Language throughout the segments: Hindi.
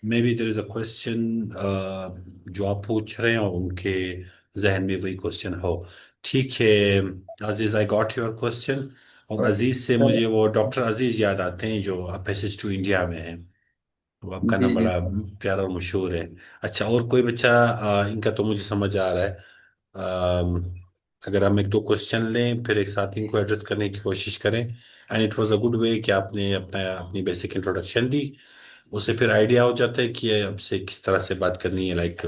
May be there is a question जो आप पूछ रहे हो उनके जहन में वही क्वेश्चन हो। ठीक है अजीज, आई गॉट योर क्वेश्चन। और अजीज से सर। मुझे वो डॉक्टर अजीज याद आते हैं जो पैसेज टू इंडिया में है। वो आपका जी नाम जी बड़ा प्यारा और मशहूर है। अच्छा, और कोई बच्चा इनका तो मुझे समझ आ रहा है। अगर हम एक दो क्वेश्चन लें फिर एक साथ इनको एड्रेस करने की कोशिश करें। And it was a good way कि आपने अपनी बेसिक इंट्रोडक्शन दी। उससे फिर आइडिया हो जाता है कि अब से किस तरह से बात करनी है, लाइक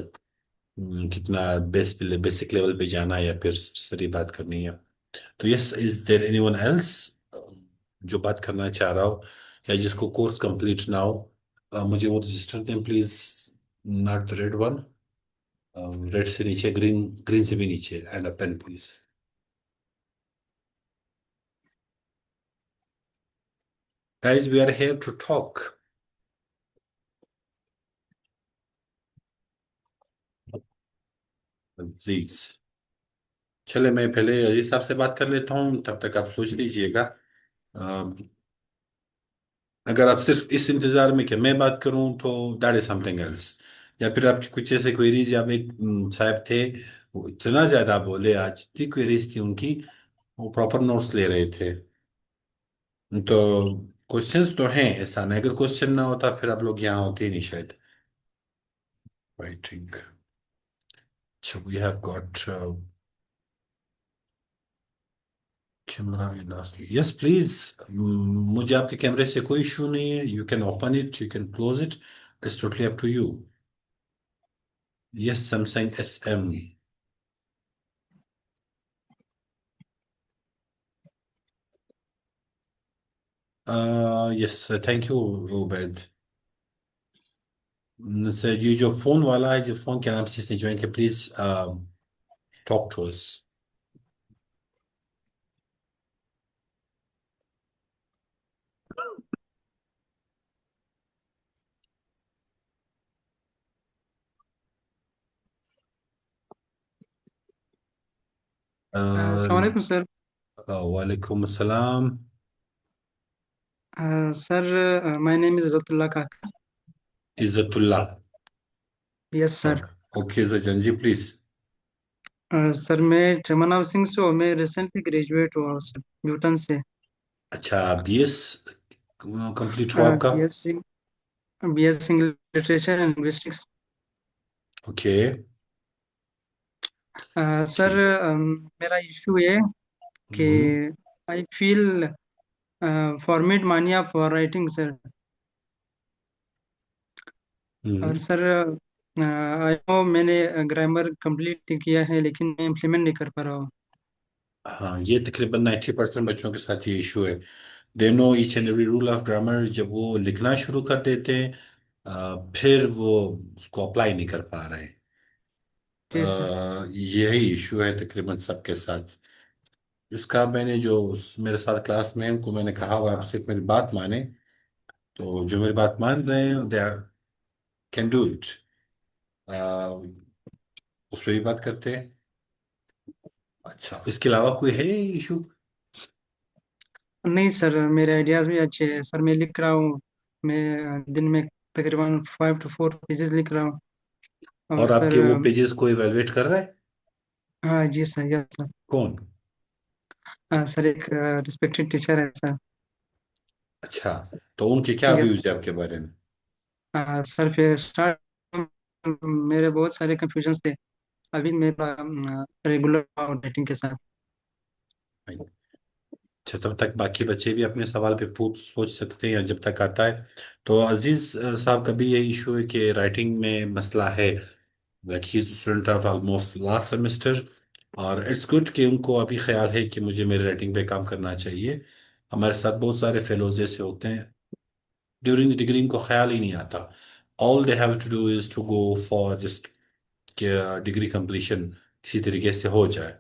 कितना बेसिक लेवल पे जाना है या फिर सरी बात करनी है। तो yes, is there anyone else जो बात करना चाह रहा हो या जिसको कोर्स कंप्लीट ना हो? मुझे वो रजिस्टर दें please. Not the red one, red से नीचे ग्रीन, ग्रीन से भी नीचे, and a pen please. Guys, we are here to talk. Aziz, चले मैं पहले अजीज साहब से बात कर लेता हूँ, तब तक आप सोच लीजिएगा। अम, अगर आप सिर्फ इस इंतजार में कि मैं बात करूं तो दैट इज समथिंग एल्स। या फिर आपकी कुछ ऐसे क्वेरीज, या एक साहब थे वो इतना ज्यादा बोले, आज इतनी क्वेरीज थी उनकी, वो प्रॉपर नोट्स ले रहे थे। तो क्वेश्चंस तो हैं, ऐसा नहीं, अगर क्वेश्चन ना होता फिर आप लोग यहाँ होते ही नहीं शायद। I think so we have got camera in yes please. मुझे आपके कैमरे से कोई इशू नहीं है, you can open it, you can close it, it's totally up to you. Yes, Samsung S M. Yes, thank you Ubaid. Sir, ये जो फोन वाला है, जो फोन के नाम से इसने ज्वाइन किया, प्लीज टॉक टू अस। अस्सलाम वालेकुम सर। वालेकुम अस्सलाम। Sir, my name is Izzatullah Kaka. Izzatullah. Yes sir. Okay जजन जी, प्लीज। सर, मैं चमन हाउसिंग से हूँ। मैं रिसेंटली ग्रेजुएट हुआ हूँ सर, न्यूटन से। अच्छा, बीएस कंप्लीट हुआ आपका? BSc, BSc English literature and linguistics. Okay. Sir, ठीक। मेरा इशू है कि हम्म। आई फील फॉर्मेट मानिया फॉर राइटिंग सर। और हम्म। सर, आई नो मैंने ग्रामर कंप्लीट किया है लेकिन मैं इम्प्लीमेंट नहीं कर पा रहा हूँ। हाँ, ये तकरीबन 90% बच्चों के साथ ये इशू है। They know each and every rule of grammar, जब वो लिखना शुरू कर देते हैं फिर वो उसको अप्लाई नहीं कर पा रहे हैं। जी सर। यही इशू है तकरीबन सबके साथ। इसका मैंने जो मेरे साथ क्लास में हैं, उनको मैंने कहा हुआ आप सिर्फ मेरी बात माने। तो जो मेरी बात मान रहे हैं दे कैन डू इट, उस पर भी बात करते हैं। अच्छा, इसके अलावा कोई है इशू? नहीं सर, मेरे आइडियाज़ भी अच्छे हैं सर। मैं लिख रहा हूँ। मैं दिन में तकरीबन 5 to 4 पेजेस लिख रहा हूँ। और और सर, आपके वो पेजेस को इवेलुएट कर रहा है? हाँ जी सर, यस सर। कौन? सर, एक रिस्पेक्टेड टीचर है सर। अच्छा, तो उनके क्या यस व्यूज है आपके बारे में? सर, फिर स्टार्ट मेरे बहुत सारे कंफ्यूजन थे। अभी मेरा रेगुलर राइटिंग के साथ। अच्छा, तब तक बाकी बच्चे भी अपने सवाल पे पूछ सोच सकते हैं जब तक आता है। तो अजीज साहब का भी ये इशू है कि राइटिंग में मसला है। Like he is student of almost last semester, और इट्स गुड कि उनको अभी ख्याल है कि मुझे मेरी राइटिंग पे काम करना चाहिए। हमारे साथ बहुत सारे फेलोज ऐसे होते हैं, ड्यूरिंग द डिग्री इनको ख्याल ही नहीं आता। All they have to do is to go for just degree completion किसी तरीके से हो जाए।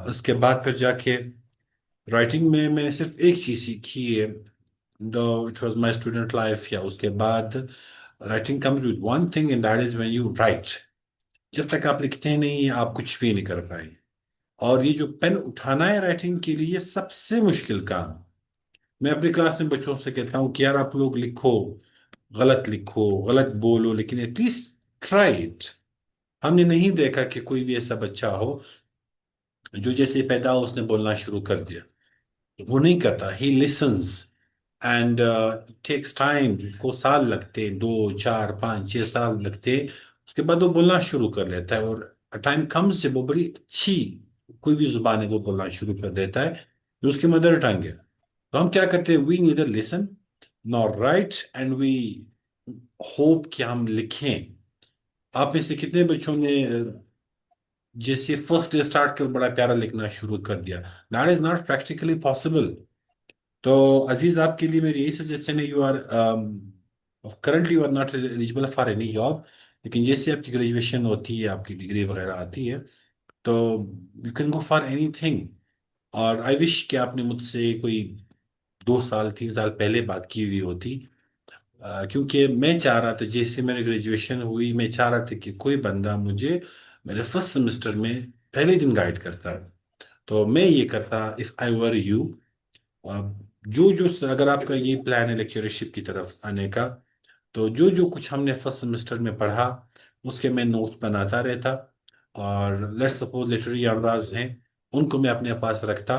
उसके बाद फिर जाके राइटिंग में मैंने सिर्फ एक चीज सीखी है, दो it was my student life या उसके बाद। Writing comes with one thing and that is when you right. जब तक आप लिखते नहीं आप कुछ भी नहीं कर पाए। और ये जो पेन उठाना है राइटिंग के लिए सबसे मुश्किल काम। मैं अपनी क्लास में बच्चों से कहता हूँ कि यार आप लोग लिखो गलत बोलो, लेकिन एटलीस्ट ट्राई इट। हमने नहीं देखा कि कोई भी ऐसा बच्चा हो जो जैसे पैदा हो उसने बोलना शुरू कर दिया। वो नहीं करता, he listens and takes time. उसको साल लगते हैं, 2 4 5 6 साल लगते हैं, उसके बाद वो बोलना शुरू कर लेता है। और टाइम कम्स जब वो बड़ी अच्छी कोई भी जुबान है वो बोलना शुरू कर देता है, जो उसकी मदर टंग है। तो हम क्या करते हैं, we neither listen nor write, and we hope कि हम लिखें। आप में से कितने बच्चों ने जैसे फर्स्ट डे स्टार्ट कर बड़ा प्यारा लिखना शुरू कर दिया? That is not practically possible. तो अजीज, आपके लिए मेरी यही सजेशन है, you are currently you are not eligible for any job, लेकिन जैसे आपकी ग्रेजुएशन होती है, आपकी डिग्री वगैरह आती है, तो you can go for anything. और आई विश कि आपने मुझसे कोई 2 साल 3 साल पहले बात की हुई होती। क्योंकि मैं चाह रहा था, जैसे मेरी ग्रेजुएशन हुई, मैं चाह रहा था कि कोई बंदा मुझे मेरे फर्स्ट सेमेस्टर में पहले दिन गाइड करता। तो मैं ये करता इफ आई वर यू। जो जो अगर आपका ये प्लान है लेक्चरशिप की तरफ आने का, तो जो जो कुछ हमने फर्स्ट सेमेस्टर में पढ़ा उसके मैं नोट्स बनाता रहता। और लेट्स सपोज लिटरेरी ऑनर्स हैं, उनको मैं अपने पास रखता,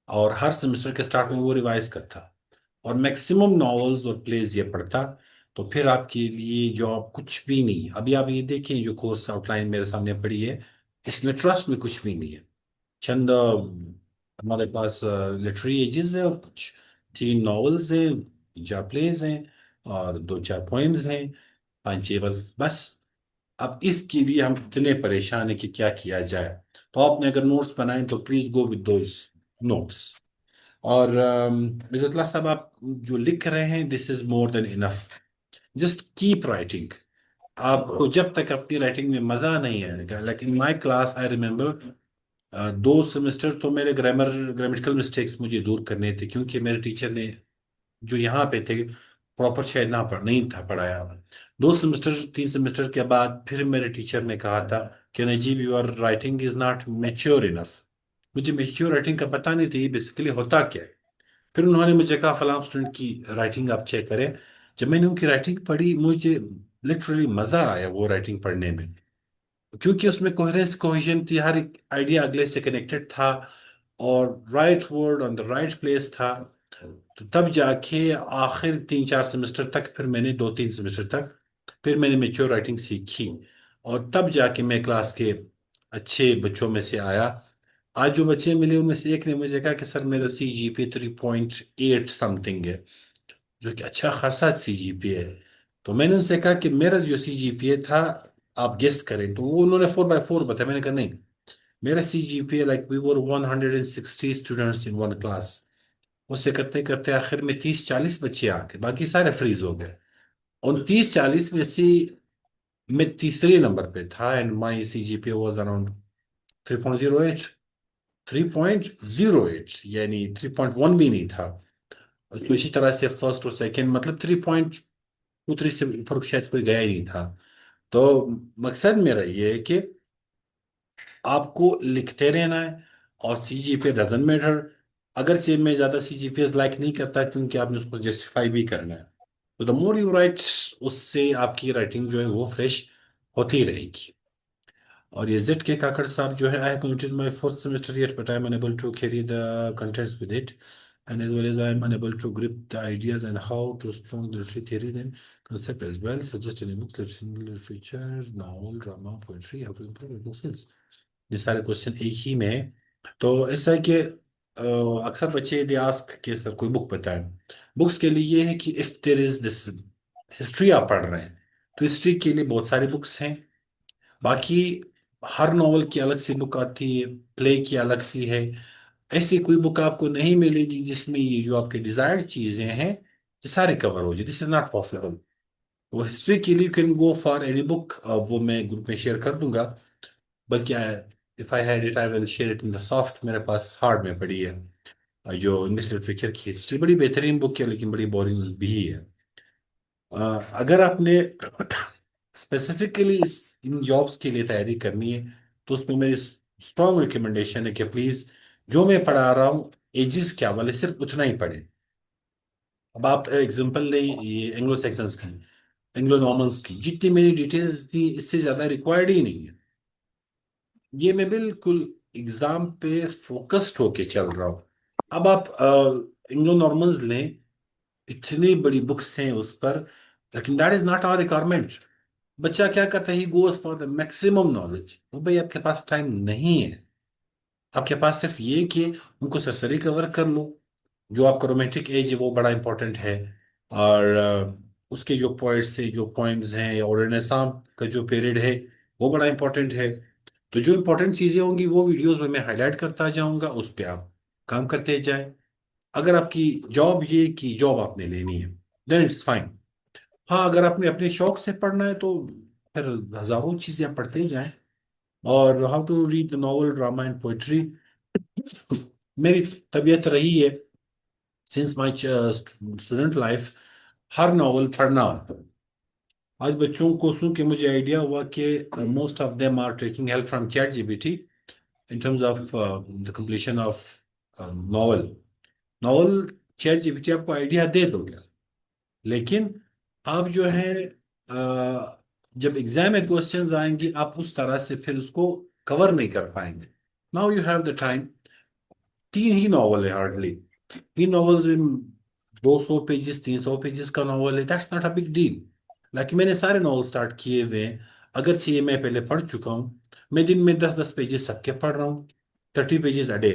और हर सेमेस्टर के स्टार्ट में वो रिवाइज करता, और मैक्सिमम नॉवेल्स और प्लेज ये पढ़ता। तो फिर आपके लिए जॉब कुछ भी नहीं। अभी आप ये देखें, जो कोर्स आउटलाइन मेरे सामने पड़ी है, इसमें ट्रस्ट में कुछ भी नहीं है। चंद हमारे पास लिटरेरी एजेस है, और कुछ 3 नॉवेल्स हैं, 4 प्लेज हैं, और 2 4 पोएम्स हैं, 5 6 बस बस। अब इसके लिए हम इतने परेशान हैं कि क्या किया जाए। तो आपने अगर नोट्स बनाए तो please go with those notes. और इज़्ज़तल्ला साहब, आप जो लिख रहे हैं, this is more than enough. Just keep writing. आपको जब तक अपनी राइटिंग में मजा नहीं आएगा, लेकिन my class I remember 2 semester तो मेरे ग्रामेटिकल मिस्टेक्स मुझे दूर करने थे, क्योंकि मेरे टीचर ने जो यहाँ पे थे प्रॉपर शायद ना पढ़ नहीं था पढ़ाया। 2 सेमेस्टर 3 सेमेस्टर के बाद फिर मेरे टीचर ने कहा था कि Najeeb, your writing is not mature enough. मुझे मेच्योर राइटिंग का पता नहीं था ये बेसिकली होता क्या है। फिर उन्होंने मुझे कहा फलां स्टूडेंट की राइटिंग आप चेक करें। जब मैंने उनकी राइटिंग पढ़ी, मुझे लिटरली मजा आया वो राइटिंग पढ़ने में, क्योंकि उसमें कोहेरेंस कोहेजन थी, हर एक आइडिया अगले से कनेक्टेड था, और right word on the right place था। तो तब जाके आखिर 3 4 सेमेस्टर तक, फिर मैंने 2 3 सेमेस्टर तक फिर मैंने मेच्योर राइटिंग सीखी, और तब जाके मैं क्लास के अच्छे बच्चों में से आया। आज जो बच्चे मिले उनमें से एक ने मुझे कहा कि सर मेरा CGPA 3.8 समथिंग है, जो कि अच्छा खासा CGPA है। तो मैंने उनसे कहा कि मेरा जो CGPA था आप गेस करें, तो वो उन्होंने 4/4 बताया। मैंने कहा नहीं, मेरा CGPA like we were 160 students in one class. उससे करते करते आखिर में 30 40 बच्चे आ गए, बाकी सारे फ्रीज हो गए। उन 30 40 में से मैं तीसरे नंबर पे था, and my CGPA was around 3.08। 3.08 यानी 3.1 भी नहीं था। तो इसी तरह से फर्स्ट और सेकंड, मतलब 3.23 से ऊपर शायद कोई गया ही नहीं था। तो मकसद मेरा ये है कि आपको लिखते रहना है, और CGPA डजंट मैटर। अगर से मैं ज्यादा CGPA लाइक नहीं करता, क्योंकि आपने उसको जस्टिफाई भी करना है। तो द मोर यू राइट, उससे आपकी राइटिंग जो है वो फ्रेश होती रहेगी। और ये जेड के काकड़ साहब जो है, I have completed my fourth semester yet, but I am unable to carry the contents with it, and as well as I am unable to grip the ideas and how to strong the literary theory then concept as well. Suggest any books, literature, novel, drama, poetry, how to improve writing skills. ये सारे क्वेश्चन एक ही में है। तो ऐसा है कि अक्सर बच्चे दे आस्क कि सर कोई बुक बताएं। बुक्स के लिए ये है कि if there is this history आप पढ़ रहे हैं, तो हिस्ट्री के लिए बहुत सारी बुक्स हैं। बाकी हर नॉवल की अलग सी बुक आती है, प्ले की अलग सी है। ऐसी कोई बुक आपको नहीं मिलेगी जिसमें ये जो आपके डिजायर्ड चीजें हैं ये सारे कवर हो जाए। This is not possible. वो हिस्ट्री के लिए can go for any book, वो मैं ग्रुप में शेयर कर दूंगा। बल्कि if I had it I will share it in the soft. मेरे पास हार्ड में पड़ी है जो इंग्लिश लिटरेचर की हिस्ट्री, बड़ी बेहतरीन बुक है, लेकिन बड़ी बोरिंग भी है। अगर आपने स्पेसिफिकली इन जॉब्स के लिए तैयारी करनी है, तो उसमें मेरी स्ट्रॉन्ग रिकमेंडेशन है कि प्लीज जो मैं पढ़ा रहा हूँ एजिस क्या वाले सिर्फ उतना ही पढ़े। अब आप एग्जांपल ले ये एंग्लो सैक्सन्स की, एंग्लो नॉर्मन्स की, जितनी मेरी डिटेल्स थी इससे ज्यादा रिक्वायर्ड ही नहीं है। ये मैं बिल्कुल एग्जाम पे फोकस्ड होके चल रहा हूँ। अब आप एंग्लो नॉर्मन्स लें, इतनी बड़ी बुक्स हैं उस पर, लेकिन that is not our requirement. बच्चा क्या करता है, he goes for the maximum knowledge. वो भाई आपके पास टाइम नहीं है। आपके पास सिर्फ ये कि उनको सरसरी कवर कर लो। जो आपका रोमांटिक एज है वो बड़ा इंपॉर्टेंट है। और उसके जो पोइट्स थे, जो पोइम्स हैं, और रेनेसां का जो पीरियड है वो बड़ा इंपॉर्टेंट है। तो जो इंपॉर्टेंट चीजें होंगी वो वीडियोस में मैं हाईलाइट करता जाऊंगा, उस पर आप काम करते जाएं। अगर आपकी जॉब ये कि जॉब आपने लेनी है, देन इट्स फाइन। हाँ, अगर आपने अपने शौक से पढ़ना है तो फिर हजारों चीजें आप पढ़ते ही जाएं। और how to read the novel, drama and poetry मेरी तबीयत रही है सिंस माय स्टूडेंट लाइफ, हर नॉवल पढ़ना। आज बच्चों को सुन के मुझे आइडिया हुआ कि most of them are taking help from ChatGPT in terms of the completion of novel. Novel ChatGPT आपको आइडिया दे दोगे, लेकिन आप जो है जब एग्जाम में क्वेश्चंस आएंगे आप उस तरह से फिर उसको कवर नहीं कर पाएंगे। Now you have the time. तीन ही नॉवल है हार्डली। तीन नॉवेल्स में 200 पेजेस, 300 पेजेस का नॉवल है, that's not a big deal. Like मैंने सारे नॉवल स्टार्ट किए हुए हैं, अगर चाहिए मैं पहले पढ़ चुका हूँ। मैं दिन में 10-10 पेजेस सबके पढ़ रहा हूँ, 30 पेजेस अ डे।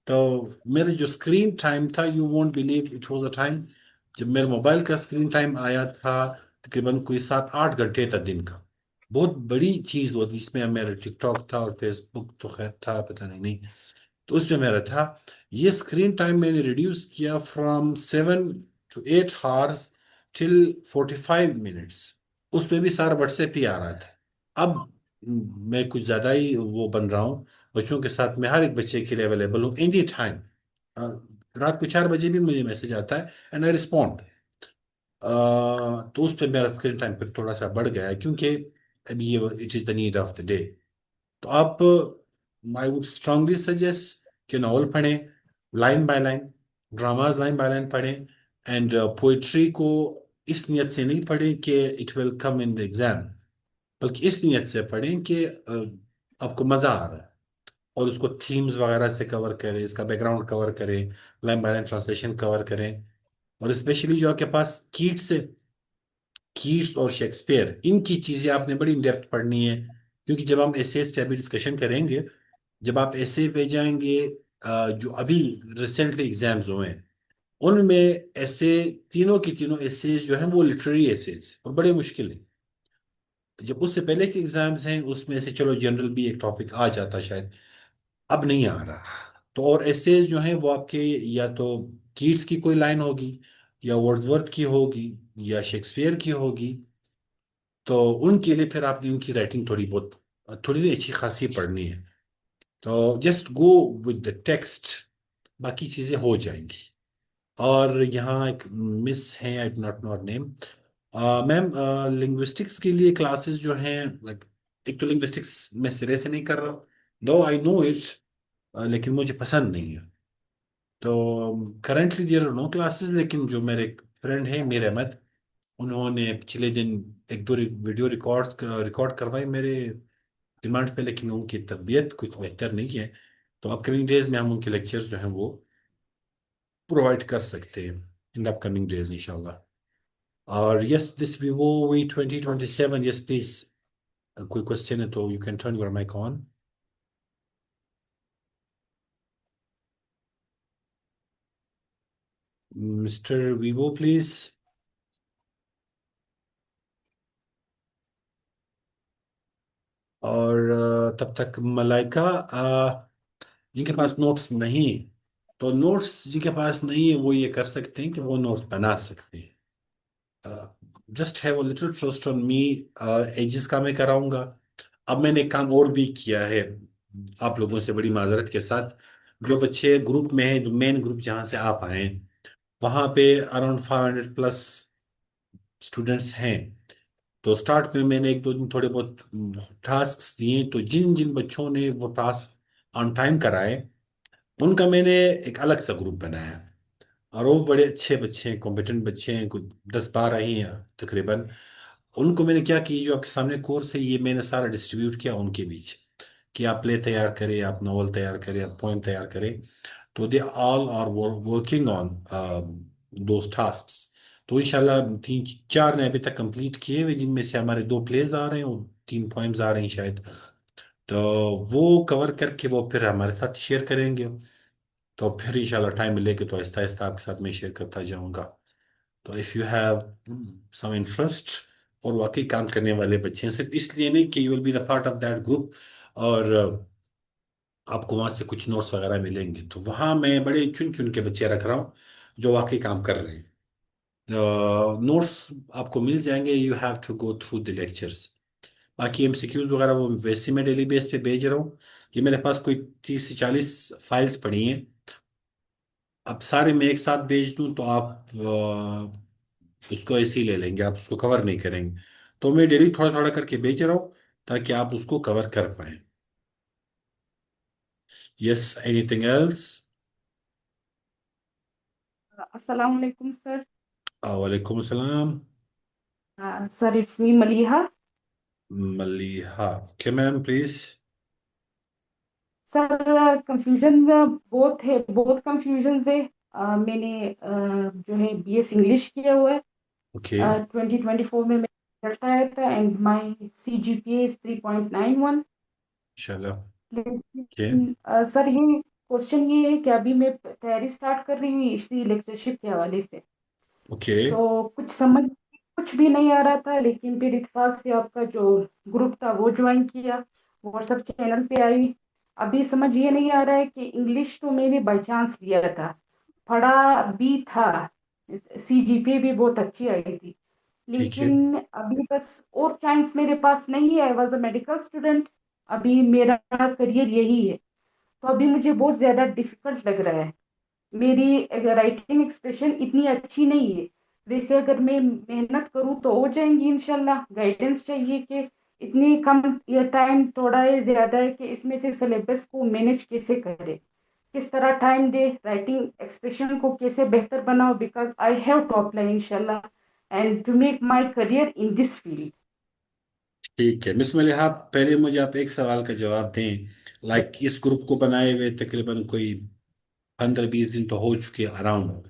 तो मेरे जो स्क्रीन टाइम था, you won't believe, it was a time जब मेरे मोबाइल का स्क्रीन टाइम आया था तकरीबन कोई 7-8 घंटे था दिन का। बहुत बड़ी चीज होती, इसमें मेरा टिकटॉक था और फेसबुक तो खैर था, पता नहीं। तो उसमें मेरा था, ये स्क्रीन टाइम मैंने रिड्यूस किया from 7 to 8 hours till 45 minutes. उसमें भी सारा व्हाट्सएप ही आ रहा था। अब मैं कुछ ज्यादा ही वो बन रहा हूँ, बच्चों के साथ मैं हर एक बच्चे के लिए अवेलेबल हूँ एनी टाइम। रात को 4 बजे भी मुझे मैसेज आता है एंड आई रिस्पॉन्ड। तो उस पर मेरा स्क्रीन टाइम पर थोड़ा सा बढ़ गया है, क्योंकि अभी ये it is the need of the day. तो आप, आई वुड स्ट्रांगली सजेस्ट कि नॉवल पढ़ें line by line, dramas line by line पढ़ें, एंड पोइट्री को इस नियत से नहीं पढ़ें कि it will come in the exam, बल्कि इस नियत से पढ़ें कि आपको मज़ा आ रहा है। और उसको थीम्स वगैरह से कवर करें, इसका बैकग्राउंड कवर करें, line by line translation cover करें। और स्पेशली जो आपके पास कीट्स है, कीट्स और शेक्सपियर, इनकी चीज़ें आपने बड़ी इन डेप्थ पढ़नी है। क्योंकि जब हम एसेस पे अभी डिस्कशन करेंगे, जब आप ऐसे पे जाएंगे, जो अभी रिसेंटली एग्जाम्स हुए हैं उनमें ऐसे तीनों की तीनों एसेज जो हैं वो लिटरेरी एसेज और बड़े मुश्किल हैं। जब उससे पहले के एग्जाम्स हैं उसमें से चलो जनरल भी एक टॉपिक आ जाता शायद, अब नहीं आ रहा। तो और एसेज जो हैं वो आपके या तो कीट्स की कोई लाइन होगी, या वर्ड्सवर्थ की होगी, या शेक्सपियर की होगी। तो उनके लिए फिर आपने उनकी राइटिंग थोड़ी बहुत, थोड़ी अच्छी खासी पढ़नी है। तो just go with the text, बाकी चीजें हो जाएंगी। और यहाँ एक मिस है, आई do not no name. Ma'am, linguistics के लिए क्लासेस जो हैं, लाइक, एक तो लिंग्विस्टिक्स मैं सिरे से नहीं कर रहा, दो आई नो इट, लेकिन मुझे पसंद नहीं है। तो currently there are no classes, लेकिन जो मेरे फ्रेंड हैं मीर अहमद, उन्होंने पिछले दिन एक दो वीडियो रिकॉर्ड करवाई मेरे डिमांड पे, लेकिन उनकी तबीयत कुछ बेहतर नहीं है। तो अपकमिंग डेज में हम उनके लेक्चर्स जो हैं वो प्रोवाइड कर सकते हैं इन अपकमिंग डेज इंशाल्लाह। और yes, this Vivo V 2027, yes please, कोई क्वेश्चन है तो you can turn your mic on. Mister Vivo please. और तब तक मलाइका, जिनके पास नोट्स नहीं, तो नोट्स जिनके पास नहीं है वो ये कर सकते हैं कि वो नोट्स बना सकते हैं। Just have a little trust on me. एजिस का मैं कराऊंगा। अब मैंने एक काम और भी किया है, आप लोगों से बड़ी माजरत के साथ। जो बच्चे ग्रुप में हैं, जो मेन ग्रुप जहाँ से आप आए हैं, वहाँ पे अराउंड 500+ स्टूडेंट्स हैं। तो स्टार्ट में मैंने एक दो दिन थोड़े बहुत टास्क दिए, तो जिन जिन बच्चों ने वो टास्क ऑन टाइम कराए, उनका मैंने एक अलग सा ग्रुप बनाया है। और वो बड़े अच्छे बच्चे हैं, कॉम्पिटेंट बच्चे हैं, कुछ 10-12 ही हैं तकरीबन। उनको मैंने क्या किया, जो आपके सामने कोर्स है ये मैंने सारा डिस्ट्रीब्यूट किया उनके बीच, कि आप प्ले तैयार करें, आप नॉवल तैयार करें, आप पोएम तैयार करें। तो they all are working on those tasks. तो इंशाल्लाह 3-4 ने अभी तक कंप्लीट किए हुए, जिनमें से हमारे 2 प्लेज आ रहे हैं और 3 पोएम्स आ रहे हैं शायद। तो वो कवर करके वो फिर हमारे साथ शेयर करेंगे। तो फिर इंशाल्लाह टाइम मिलेगा तो आहिस्ता आहिस्ता आपके साथ मैं शेयर करता जाऊंगा। तो if you have some interest, और वाकई काम करने वाले बच्चे हैं, सिर्फ इसलिए नहीं कि you will be the part of that group, और आपको वहां से कुछ नोट्स वगैरह मिलेंगे, तो वहां मैं बड़े चुन चुन के बच्चे रख रहा हूँ जो वाकई काम कर रहे हैं। नोट्स आपको मिल जाएंगे, you have to go through the lectures. बाकी एमसीक्यूज वगैरह वो वैसे मैं डेली बेस पे भेज रहा हूँ। ये मेरे पास कोई 30 से 40 फाइल्स पड़ी हैं। अब सारे मैं एक साथ भेज दूं तो आप उसको ऐसे ही ले लेंगे, आप उसको कवर नहीं करेंगे। तो मैं डेली थोड़ा थोड़ा करके भेज रहा हूँ ताकि आप उसको कवर कर पाए। Yes, anything else? अस्सलाम वालेकुम सर। वालेकुम अस्सलाम। Sir it's me Maliha. Maliha, okay ma'am please. Sir confusion बहुत है, बहुत कंफ्यूजन है। मैंने जो है बीएस इंग्लिश किया हुआ है। ओके। 2024 में मेरा रिजल्ट आया था एंड माय सीजीपीए इज 3.91। इंशाल्लाह। ओके। लेकिन सर ये क्वेश्चन ये है कि अभी मैं तैयारी स्टार्ट कर रही हूँ इसी लेक्चरशिप के हवाले से। ओके। तो कुछ भी नहीं आ रहा था, लेकिन फिर इत्तेफाक से आपका जो ग्रुप था वो ज्वाइन किया, व्हाट्सएप चैनल पे आई। अभी समझ ये नहीं आ रहा है कि इंग्लिश तो मैंने बाई चांस लिया था, पढ़ा भी था, सीजीपीए भी बहुत अच्छी आई थी, ठीक है। लेकिन अभी बस और चांस मेरे पास नहीं है। I was a medical student, अभी मेरा करियर यही है। तो अभी मुझे बहुत ज़्यादा डिफिकल्ट लग रहा है। मेरी राइटिंग एक्सप्रेशन इतनी अच्छी नहीं है। वैसे अगर मैं मेहनत करूँ तो हो जाएंगी इंशाल्लाह। गाइडेंस चाहिए कि इतनी कम ये टाइम थोड़ा है ज़्यादा है कि इसमें से सिलेबस को मैनेज कैसे करे, किस तरह टाइम दे, राइटिंग एक्सप्रेशन को कैसे बेहतर बनाओ, because I have to apply इंशाल्लाह and to make my career in this field. ठीक है मिस मलिहा, पहले मुझे आप एक सवाल का जवाब दें। लाइक इस ग्रुप को बनाए हुए तकरीबन कोई 15-20 दिन तो हो चुके अराउंड।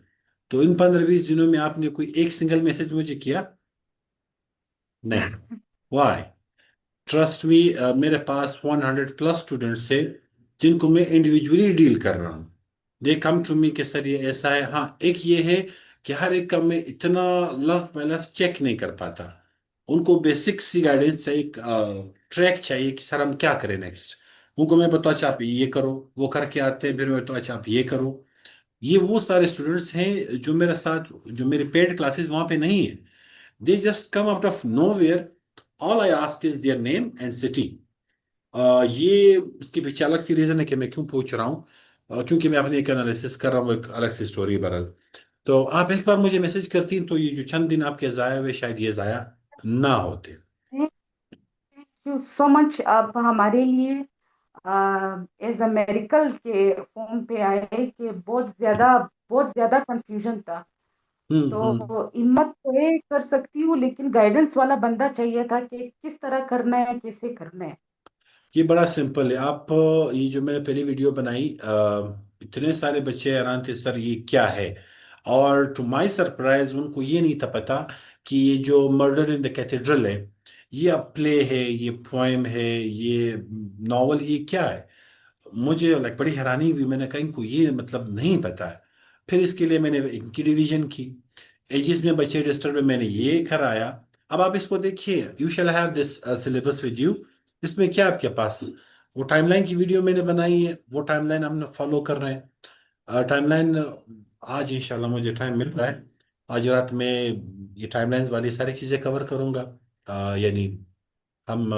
तो इन 15-20 दिनों में आपने कोई एक सिंगल मैसेज मुझे किया? नहीं। वाई? ट्रस्ट मी, मेरे पास 100+ स्टूडेंट्स थे जिनको मैं इंडिविजुअली डील कर रहा हूँ। दे कम टू मी कि सर ये ऐसा है। हाँ, एक ये है कि हर एक का मैं इतना लव पैलेस चेक नहीं कर पाता। उनको बेसिक सी गाइडेंस चाहिए, ट्रैक चाहिए कि सर हम क्या करें नेक्स्ट। उनको मैं बताऊँ अच्छा आप ये करो, वो करके आते हैं, फिर मैं बताऊँ अच्छा आप ये करो। ये वो सारे स्टूडेंट्स हैं जो मेरे साथ, जो मेरे पेड क्लासेस वहां पे नहीं है। They just come out of nowhere. All I ask is their name and city. ये इसके पीछे अलग सी रीजन है कि मैं क्यों पूछ रहा हूँ। क्योंकि मैं अपने एक एनालिसिस कर रहा हूँ, एक अलग सी स्टोरी बरल। तो आप एक बार मुझे मैसेज करती तो ये जो चंद दिन आपके जाया हुए शायद ये जाया ना होते। Thank you so much. आप हमारे लिए एज अ मेडिकल के फॉर्म पे आए कि बहुत ज्यादा कंफ्यूजन था। तो हम्म। हिम्मत तो है, कर सकती हूँ, लेकिन गाइडेंस वाला बंदा चाहिए था कि किस तरह करना है, कैसे करना है। ये बड़ा सिंपल है। आप ये जो मैंने पहली वीडियो बनाई, इतने सारे बच्चे हैरान थे सर ये क्या है। और टू माय सरप्राइज उनको ये नहीं था पता कि ये जो मर्डर इन द कैथेड्रल है, ये अब प्ले है, ये पोएम है, ये नॉवल, ये क्या है। मुझे लाइक बड़ी हैरानी हुई। मैंने कहा इनको ये मतलब नहीं पता है। फिर इसके लिए मैंने इनकी डिवीजन की, एजिस में बच्चे रजिस्टर में मैंने ये कराया। अब आप इसको देखिए, you shall have this syllabus with you. इसमें क्या आपके पास वो टाइमलाइन की वीडियो मैंने बनाई है, वो टाइमलाइन हम फॉलो कर रहे हैं। टाइमलाइन आज इंशाल्लाह मुझे टाइम मिल रहा है, आज रात में ये टाइमलाइंस वाली सारी चीज़ें कवर करूंगा। यानी हम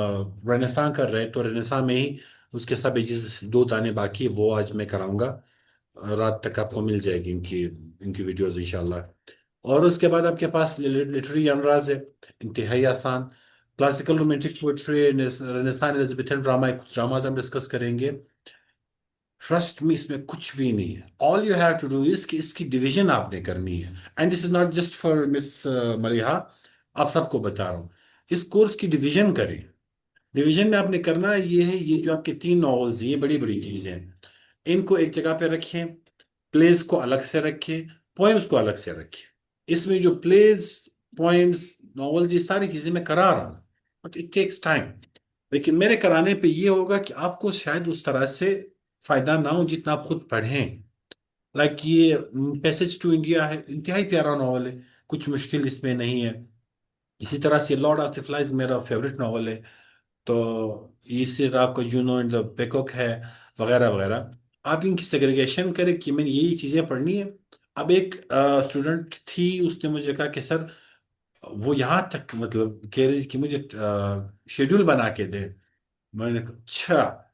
रेनेसां कर रहे हैं तो रेनेसां में ही उसके सब एजेस 2 दाने बाकी है, वो आज मैं कराऊंगा। रात तक आपको मिल जाएगी इनकी इनकी वीडियोस इंशाल्लाह। और उसके बाद आपके पास लिटरेरी जनराज है, इंतहाई आसान। Classical romantic poetry, renaissance Elizabethan drama, कुछ ड्रामाज हम डिस्कस करेंगे। ट्रस्ट मी, इसमें कुछ भी नहीं है। All you have to do is कि इसकी डिवीजन आपने करनी है। And this is not just for miss Maliha, आप सबको बता रहा हूँ, इस कोर्स की डिवीजन करें। डिवीजन में आपने करना ये है, ये जो आपके तीन नॉवेल्स हैं, ये बड़ी बड़ी चीजें हैं, इनको एक जगह पे रखें, प्लेस को अलग से रखें, पोएम्स को अलग से रखें। इसमें जो प्लेस, पोएम्स, नॉवेल्स, ये सारी चीजें मैं करा रहा हूँ, बट इट टेक्स टाइम। लेकिन मेरे कराने पे ये होगा कि आपको शायद उस तरह से फायदा ना हो जितना आप खुद पढ़ें। लाइक ये पैसेज टू इंडिया है, इंतहाई प्यारा नॉवल है, कुछ मुश्किल इसमें नहीं है। इसी तरह से लॉर्ड ऑफ द फ्लाइज मेरा फेवरेट नॉवल है। तो इससे आपका जूनो एंड द पेकॉक है, वगैरह वगैरह। आप इनकी सेग्रीगेशन करें कि मैंने यही चीजें पढ़नी है। अब एक स्टूडेंट थी, उसने मुझे कहा कि सर, वो यहाँ तक मतलब कह रही कि मुझे शेड्यूल बना के दे। मैंने कहा अच्छा,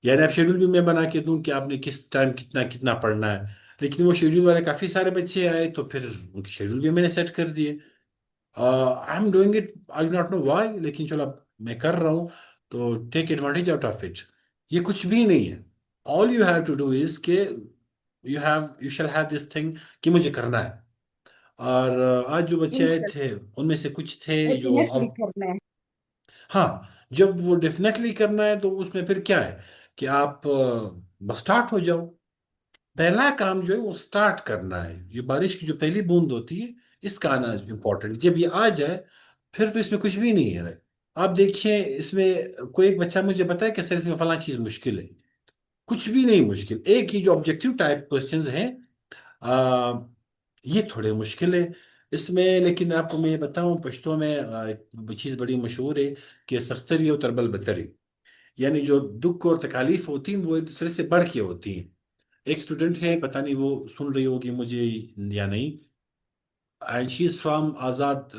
यानी आप शेड्यूल भी मैं बना के दूं कि आपने किस टाइम कितना कितना पढ़ना है। लेकिन वो शेड्यूल वाले काफी सारे बच्चे आए, तो फिर उनके शेड्यूल भी मैंने सेट कर दिए। I am doing it, I do not know why, लेकिन चलो अब मैं कर रहा हूँ, तो take advantage out of it. ये कुछ भी नहीं है। All you have to do is के you shall have this thing कि मुझे करना है। और आज जो बच्चे आए थे, उनमें से कुछ थे जो डेफिनेटली अब, करना है। हाँ, जब वो डेफिनेटली करना है तो उसमें फिर क्या है कि आप बस स्टार्ट हो जाओ। पहला काम जो है वो स्टार्ट करना है। ये बारिश की जो पहली बूंद होती है, इसका आना इंपॉर्टेंट। जब ये आ जाए, फिर तो इसमें कुछ भी नहीं है। आप देखिए, इसमें कोई एक बच्चा मुझे बताए कि सर इसमें फला चीज मुश्किल है। कुछ भी नहीं मुश्किल। एक ही जो ऑब्जेक्टिव टाइप क्वेश्चंस हैं, आ, ये थोड़े मुश्किल है इसमें। लेकिन आपको मैं ये बताऊं, पश्तो में एक चीज बड़ी मशहूर है कि सख्तरी और तरबल बतरी, यानी जो दुख और तकालीफ होती हैं वो एक दूसरे से बढ़ के होती हैं। एक स्टूडेंट है, पता नहीं वो सुन रही होगी मुझे या नहीं, and she is from Azad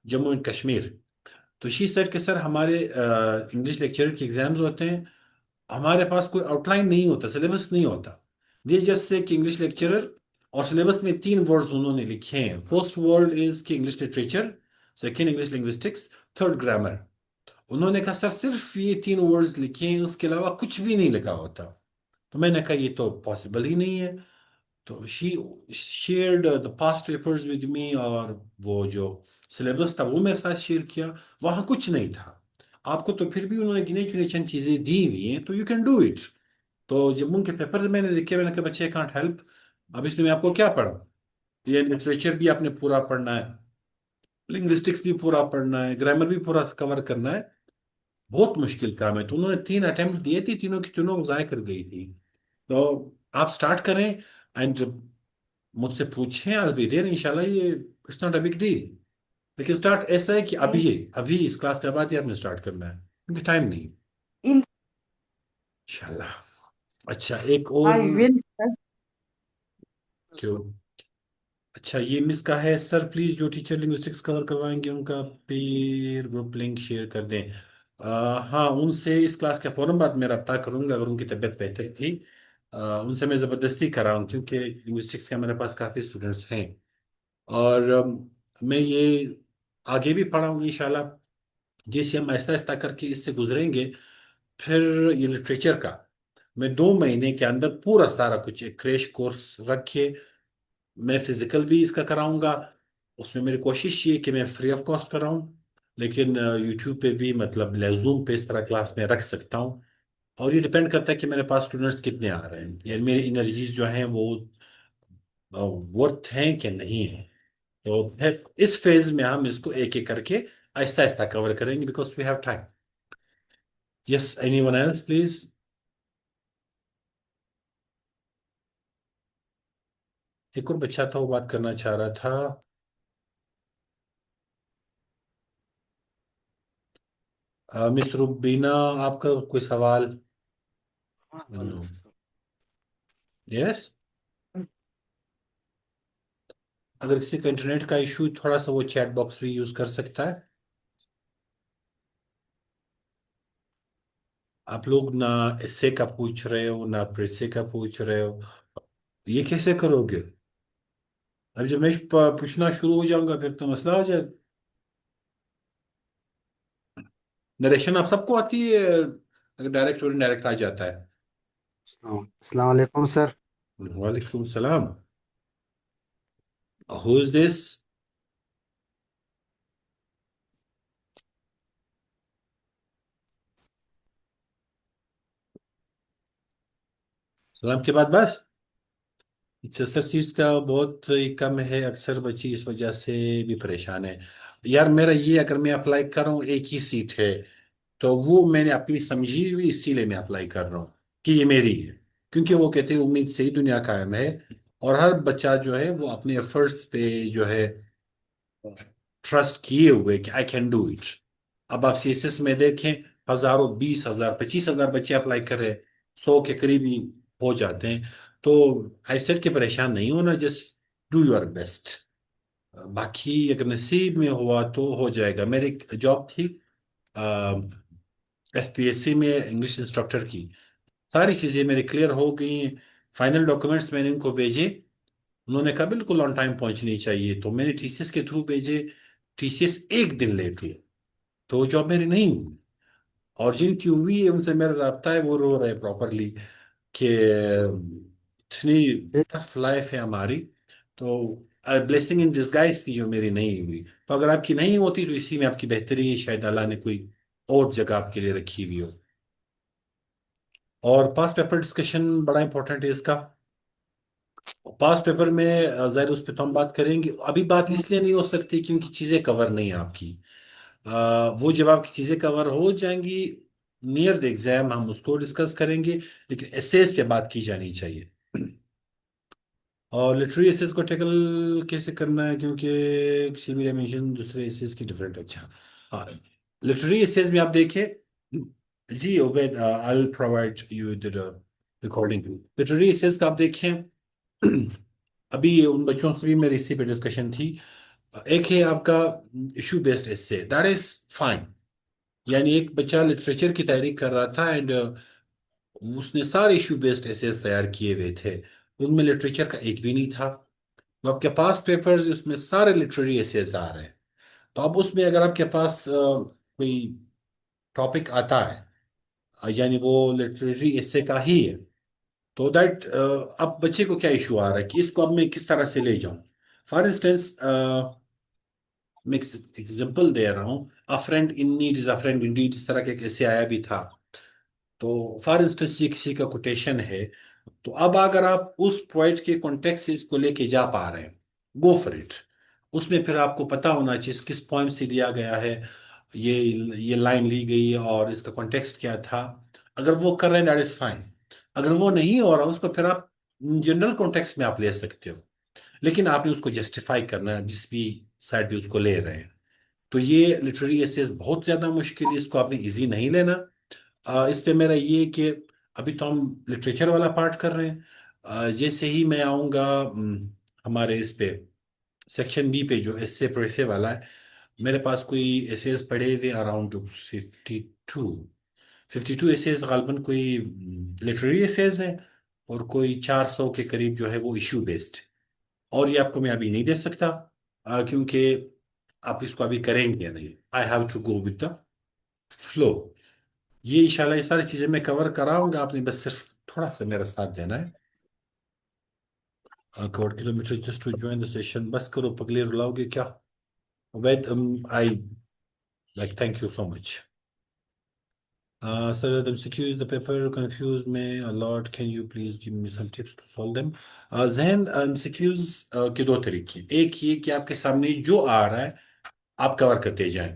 Jammu and Kashmir. तो शी सेड कि सर, हमारे इंग्लिश लेक्चर के एग्जाम्स होते हैं, हमारे पास कोई आउटलाइन नहीं होता, सिलेबस नहीं होता। ये जस्ट से कि इंग्लिश लेक्चरर, और सिलेबस में तीन वर्ड्स उन्होंने लिखे हैं। फर्स्ट वर्ड इज कि English literature, second English linguistics, third grammar. उन्होंने कहा सर सिर्फ ये तीन वर्ड्स लिखे हैं, उसके अलावा कुछ भी नहीं लिखा होता। तो मैंने कहा ये तो पॉसिबल ही नहीं है। तो she shared the past papers with me, और वो जो सिलेबस था वो मेरे साथ शेयर किया। वहां कुछ नहीं था। आपको तो फिर भी उन्होंने गिने चुने चंद चीजें दी हुई हैं, तो यू कैन डू इट। तो जब उनके पेपर्स मैंने देखे, मैंने कहा बच्चे कांट हेल्प, अब इसमें मैं आपको क्या पढ़ा। ये लिटरेचर भी आपने पूरा पढ़ना है, लिंग्विस्टिक्स भी पूरा पढ़ना है, ग्रामर भी पूरा कवर करना है। बहुत मुश्किल काम है। तो उन्होंने तीन अटेम्प्ट दिए थे, तीनों की तीनों जाया कर गई थी। तो आप स्टार्ट करें, एंड मुझसे पूछें, आई बी देयर इंशाल्लाह। ये it's not a big deal. लेकिन स्टार्ट ऐसा है कि अभी है, अभी इस क्लास के बाद ही आपने स्टार्ट करना है, क्योंकि टाइम नहीं है। इन इंशाल्लाह। अच्छा, एक और। I will. क्यों? अच्छा, ये मिस का है, सर प्लीज जो टीचर लिंग्विस्टिक्स कवर करवाएंगे उनका पेयर ग्रुप लिंक शेयर कर दें। हाँ, उनसे इस क्लास के फौरन बाद मैं रब्ता करूंगा, अगर उनकी तबीयत बेहतर थी। उनसे मैं ज़बरदस्ती कराऊँ, क्योंकि लिंग्विस्टिक्स के मेरे पास काफ़ी स्टूडेंट्स हैं। और मैं ये आगे भी पढ़ाऊंगी इंशाल्लाह। जैसे हम आहिस्ता आहिस्ता करके इससे गुजरेंगे, फिर ये लिटरेचर का मैं 2 महीने के अंदर पूरा सारा कुछ एक क्रैश कोर्स रखे। मैं फिजिकल भी इसका कराऊंगा। उसमें मेरी कोशिश ये कि मैं फ्री ऑफ कॉस्ट कराऊं। लेकिन यूट्यूब पे भी, मतलब जूम पे, इस तरह क्लास में रख सकता हूँ। और ये डिपेंड करता है कि मेरे पास स्टूडेंट्स कितने आ रहे हैं, यानी मेरी एनर्जीज जो हैं वो वर्थ हैं कि नहीं है। तो फिर इस फेज में हम इसको एक एक करके आहिस्ता आहिस्ता कवर करेंगे, because we have time. Yes, anyone else please? एक और बच्चा था, वो बात करना चाह रहा था। मिस रुबीना, आपका कोई सवाल? नो? यस। अगर किसी का इंटरनेट का इशू, थोड़ा सा वो चैट बॉक्स भी यूज कर सकता है। आप लोग ना इससे का पूछ रहे हो, ना प्रेसे का पूछ रहे हो, ये कैसे करोगे? अब जब मैं पूछना शुरू हो जाऊंगा, फिर तो मसला हो जाएगा। नरेशन आप सबको आती है, अगर डायरेक्ट और इनडायरेक्ट आ जाता है? अस्सलाम वालेकुम सर। वालेकुम सलाम। Who is this? सलाम के बाद बस? अच्छा सर, सीट्स का बहुत ही कम है, अक्सर बच्चे इस वजह से भी परेशान है। यार मेरा ये, अगर मैं अप्लाई कर रहा हूँ एक ही सीट है, तो वो मैंने अपनी समझी हुई, इसीलिए मैं अप्लाई कर रहा हूँ कि ये मेरी है। क्योंकि वो कहते हैं उम्मीद से ही दुनिया कायम है। और हर बच्चा जो है वो अपने एफर्ट्स पे जो है ट्रस्ट किए हुए कि आई कैन डू इट। अब आप सीएसएस में देखें, हजारों, 20,000, 25,000 बच्चे अप्लाई कर रहे हैं, 100 के करीब ही हो जाते हैं। तो आई सेड के परेशान नहीं होना, जस्ट डू योर बेस्ट। बाकी अगर नसीब में हुआ तो हो जाएगा। मेरी एक जॉब थी एफपीएससी में, इंग्लिश इंस्ट्रक्टर की। सारी चीजें मेरी क्लियर हो गई। फाइनल डॉक्यूमेंट्स मैंने उनको भेजे। उन्होंने कहा बिल्कुल ऑन टाइम पहुंचनी चाहिए, तो मैंने टीसीएस के थ्रू भेजे। टीसीएस एक दिन लेट हुई, तो वो जॉब मेरी नहीं हुई। और जिनकी हुई है उनसे मेरा राब्ता है, वो रो रहे प्रॉपरली कि इतनी टफ लाइफ है हमारी। तो ब्लेसिंग इन डिस्गाइज थी जो मेरी नहीं हुई। तो अगर आपकी नहीं होती तो इसी में आपकी बेहतरी है, शायद अल्लाह ने कोई और जगह आपके लिए रखी हुई हो। और पास पेपर डिस्कशन बड़ा इंपॉर्टेंट है इसका। पास पेपर में जाहिर उस पर तो हम बात करेंगे। अभी बात इसलिए नहीं हो सकती क्योंकि चीजें कवर नहीं है आपकी। वो जब आपकी चीजें कवर हो जाएंगी नियर द एग्जाम, हम उसको डिस्कस करेंगे। लेकिन एसेस पे बात की जानी चाहिए। और लिटरेरी एसेस को टैकल कैसे करना है, क्योंकि किसी भी डायमेंशन दूसरे एसेस की डिफरेंट। अच्छा, हाँ, लिटरेरी एसेस में आप देखें। जी Ubaid, I provide you the recording. Literary essays का आप देखें। अभी उन बच्चों से भी मेरी इसी पे डिस्कशन थी। एक है आपका issue based essay, that is fine. यानी एक बच्चा लिटरेचर की तैयारी कर रहा था एंड उसने सारे इशू बेस्ड एसेस तैयार किए हुए थे, उनमें लिटरेचर का एक भी नहीं था। तो आपके पास पेपर्स उसमें सारे लिटरेरी एसेस आ रहे हैं। तो अब उसमें अगर आपके पास कोई टॉपिक आता है, यानी वो लिटरेरी एसे का ही है, तो दैट अब बच्चे को क्या इशू आ रहा है कि इसको अब मैं किस तरह से ले जाऊं। फॉर इंस्टेंस, मैं एग्जाम्पल दे रहा हूँ, a friend in need is a friend in deed, इस तरह के कैसे आया भी था। तो फॉर इंस्टेंस ये किसी का कोटेशन है। तो अब अगर आप उस पॉइंट के कॉन्टेक्स्ट से इसको लेके जा पा रहे हैं, गो फॉर इट। उसमें फिर आपको पता होना चाहिए किस पॉइंट से लिया गया है, ये ये लाइन ली गई और इसका कॉन्टेक्स्ट क्या था। अगर वो कर रहे हैं दैट इज फाइन। अगर वो नहीं हो रहा उसको फिर आप जनरल कॉन्टेक्स्ट में आप ले सकते हो, लेकिन आपने उसको जस्टिफाई करना है जिस भी साइड पे उसको ले रहे हैं। तो ये लिटरेरी एसेस बहुत ज्यादा मुश्किल है, इसको आपने इजी नहीं लेना। इस पे मेरा ये है कि अभी तो हम लिटरेचर वाला पार्ट कर रहे हैं। जैसे ही मैं आऊँगा हमारे इस पे सेक्शन बी पे जो एसे प्रेसे वाला है, मेरे पास कोई एसेस पड़े हुए अराउंड 52। 52 एसेस गालबन कोई लिटरेरी एसेस हैं, और कोई 400 के करीब जो है वो इशू बेस्ड। और ये आपको मैं अभी नहीं दे सकता, क्योंकि आप इसको अभी करेंगे नहीं। I have to go with the flow. ये इंशाल्लाह ये सारी चीजें मैं कवर कराऊंगा, आपने बस सिर्फ थोड़ा सा मेरा साथ देना है। Cover kilometre just to join the session, बस करो पगले, रुलाओगे क्या? Ubaid, I like, thank you so much. Sir, the MCQ, the paper confused me a lot. Can you please give me some tips to solve them? जहन MCQs के दो तरीके, एक ये कि आपके सामने जो आ रहा है आप कवर करते जाएं,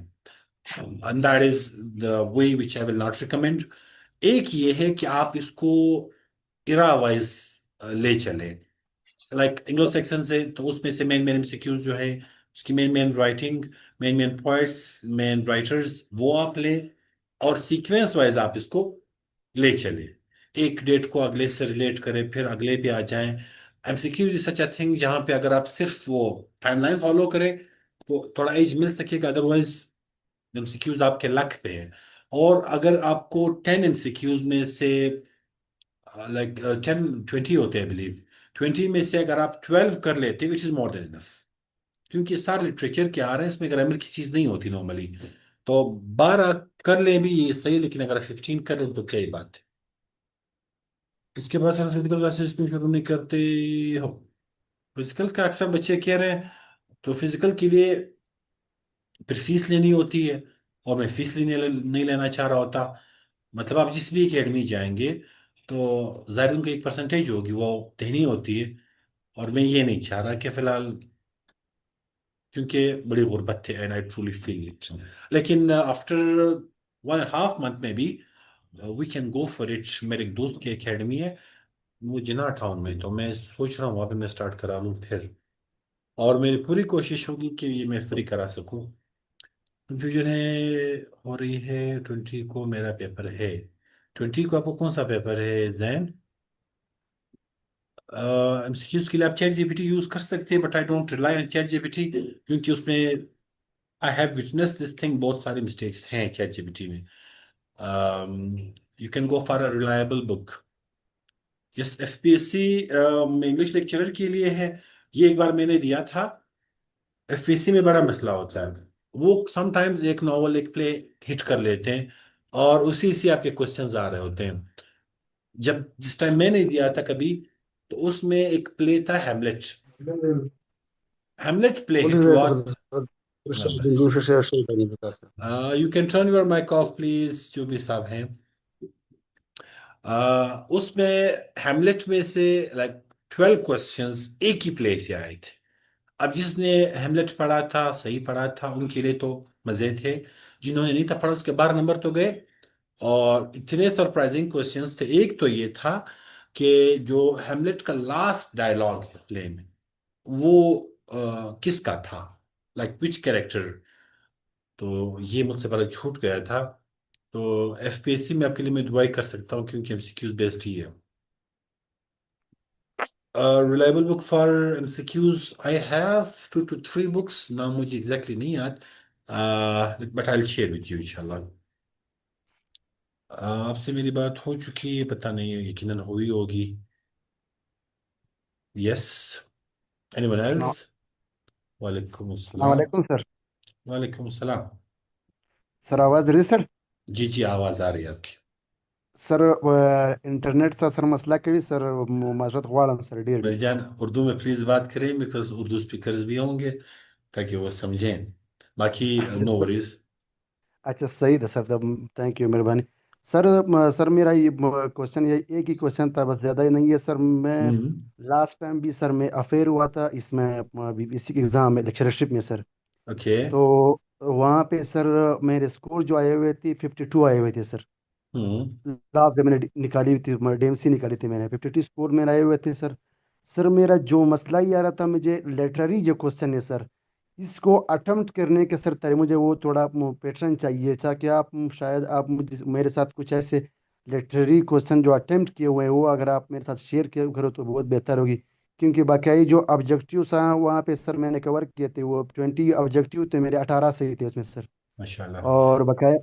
and that is the way which I will not recommend. एक ये है कि आप इसको इरा वाइज ले चले। लाइक एंग्लो सेक्शन से, तो उसमें से मेन मेन एमसीक्यूज जो है, उसकी main main writing, main main points, main writers, वो आप ले। और सीक्वेंस वाइज आप इसको ले चले, एक डेट को अगले से रिलेट करें, फिर अगले पे आ जाएं। MCQ is such a thing जहां पे अगर आप सिर्फ वो टाइमलाइन फॉलो करें तो थोड़ा एज मिल सकेगा, अदरवाइज एमसीक्यूज आपके लक पे है। और अगर आपको 10 एमसीक्यूज में से, लाइक 10, 20 होते हैं बिलीव, 20 में से अगर आप 12 कर लेते which is more than enough. क्योंकि सारे लिटरेचर के आ रहे हैं, इसमें ग्रामर की चीज नहीं होती नॉर्मली। तो 12 कर लें भी ये सही, लेकिन अगर 15 कर लें तो क्या ही बात है। इसके बाद सर फिजिकल क्लासेस क्यों शुरू नहीं करते हो? फिजिकल का अक्सर बच्चे कह रहे हैं, तो फिजिकल के लिए फिर फीस लेनी होती है, और मैं फीस नहीं लेना चाह रहा होता। मतलब आप जिस भी एकेडमी जाएंगे, तो जाहिर उनकी एक परसेंटेज होगी वो देनी होती है, और मैं ये नहीं चाह रहा कि फिलहाल, क्योंकि बड़ी गुर्बत थी, and I truly feel it. लेकिन आफ्टर 1.5 मंथ में भी we can go for it. मेरे एक दोस्त की एकेडमी है वो जिना टाउन में, तो मैं सोच रहा हूँ वहाँ पे मैं स्टार्ट करा लूँ फिर, और मेरी पूरी कोशिश होगी कि ये मैं फ्री करा सकूँ। कंफ्यूजन है हो रही है। 20 को मेरा पेपर है। 20 को आपको कौन सा पेपर है जैन? एमसीक्यूज के लिए आप चैट जीपीटी यूज कर सकते हैं, but I don't rely on chat GPT, क्योंकि उसमें I have witness this thing, बहुत सारे मिस्टेक्स हैं चैट जीपीटी में। You can go for a reliable book. Yes, FPSC में इंग्लिश लेक्चरर के लिए है। ये एक बार मैंने दिया था। एफपीएससी में बड़ा मसला होता है, वो समटाइम्स एक नॉवल एक प्ले हिट कर लेते हैं, और उसी से आपके क्वेश्चंस आ रहे होते हैं। जब जिस टाइम मैंने दिया था कभी, तो उसमें एक प्ले था हेमलेट। हेमलेट प्ले हिट हुआ। बस, you can turn your mic off please, जो भी साहब हैं। उसमें हेमलेट में से लाइक 12 क्वेश्चंस एक ही प्ले से आए थे। अब जिसने हेमलेट पढ़ा था, सही पढ़ा था, उनके लिए तो मजे थे। जिन्होंने नहीं था पढ़ा, उसके 12 नंबर तो गए। और इतने सरप्राइजिंग क्वेश्चंस थे। एक तो ये था कि जो हेमलेट का लास्ट डायलॉग है प्ले में, वो किसका था, लाइक विच कैरेक्टर। तो ये मुझसे पहले छूट गया था। तो एफपीएससी में आपके लिए मैं दुआई कर सकता हूँ, क्योंकि एमसीक्यूज बेस्ड ही है। Reliable book for MCQs I have 2 to 3 books ना, मुझे एग्जैक्टली नहीं याद, but I will share with you इंशाल्लाह। आपसे मेरी बात हो चुकी है, पता नहीं है, यकीनन हुई होगी। यस, एनीवन अस्सलाम एल्स? वालेकुम अस्सलाम अस्सलाम। वालेकुम सर। वालेकुम अस्सलाम। सर आवाज़ दे रही सर? जी जी, आवाज आ रही है आपकी। सर इंटरनेट सा सर मसला के भी सर माजरत ख्वाड़म सर डेढ़ मेरी जान, उर्दू में प्लीज बात करें, बिकॉज उर्दू स्पीकर्स भी होंगे, ताकि वो समझें। बाकी अच्छा नो सर। वरीज। अच्छा सही था सर, तब थैंक यू, मेहरबानी। सर सर मेरा ये क्वेश्चन, ये एक ही क्वेश्चन था, बस ज़्यादा ही नहीं है सर। मैं हम्म। लास्ट टाइम भी सर मैं अफेयर हुआ था इसमें बीपीएससी के एग्ज़ाम में लेक्चरशिप में सर। ओके। तो वहाँ पे सर मेरे स्कोर जो आए हुए थे 52 आए हुए थे सर। हम्म। लास्ट जब मैंने निकाली हुई थी, डीएमसी निकाली थी मैंने, 52 स्कोर मेरे आए हुए थे सर। सर मेरा जो मसला ये आ रहा था, मुझे लेटररी जो क्वेश्चन है सर, इसको अटेम्प्ट करने के सर तरह मुझे वो थोड़ा पैटर्न चाहिए था कि आप शायद आप मुझे मेरे साथ कुछ ऐसे लेटररी क्वेश्चन जो अटेम्प्ट किए हुए हैं वो अगर आप मेरे साथ शेयर करो तो बहुत बेहतर होगी। क्योंकि बाकी जो ऑब्जेक्टिव्स हैं वहाँ पे सर मैंने कवर किए थे, वो 20 ऑब्जेक्टिव थे मेरे, 18 सही थे उसमें सर। माशाल्लाह। और बकाया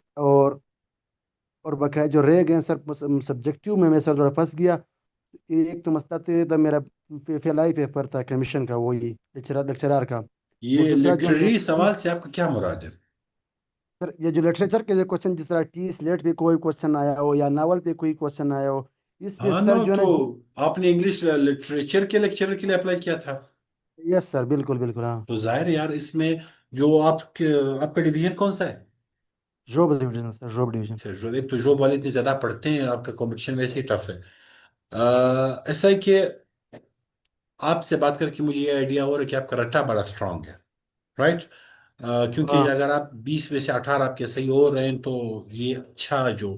और बकाया जो रह गए सर सब्जेक्टिव में मैं सर थोड़ा फंस गया। एक तो मसला तो ये था मेरा, फेलाई पेपर था कमीशन का, वही लेक्चरार का। और ये दूसरा जो लिटरेरी सवाल से आपका क्या मुराद है? सर ये जो लिटरेचर के जो क्वेश्चन, जिस तरह टी स्लेट पे कोई क्वेश्चन आया हो या नावल पे कोई क्वेश्चन आया हो, इसमें हाँ सर ना, जो है तो ना। आपने इंग्लिश लिटरेचर के लेक्चरर के लिए अप्लाई किया था? यस सर, बिल्कुल बिल्कुल, हाँ। तो जाहिर है यार, इसमें जो आपका डिवीजन कौन सा है? Job division sir, job division. अच्छा, जो एक तो जॉब वाले इतने ज्यादा पढ़ते हैं, आपका कंपटीशन वैसे ही टफ है। ऐसा है कि आपसे बात करके मुझे ये आइडिया हो रहा है कि आपका रट्टा बड़ा स्ट्रांग है, राइट? क्योंकि हाँ अगर आप 20 में से 18 आपके सही हो रहे हैं, तो ये अच्छा जो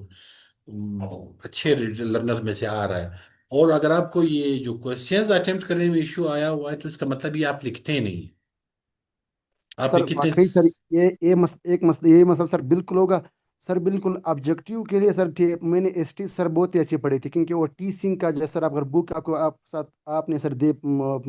अच्छे लर्नर में से आ रहा है। और अगर आपको ये जो क्वेश्चंस अटेम्प्ट करने में इशू आया हुआ है, तो इसका मतलब ये आप लिखते नहीं। आपने सर कितने वाकई सर, ये मसला सर बिल्कुल होगा। सर बिल्कुल ऑब्जेक्टिव के लिए सर ठीक, मैंने एसटी सर बहुत ही अच्छी पढ़ी थी, क्योंकि वो टी सिंह का जो सर, अगर बुक आपको आप साथ आपने सर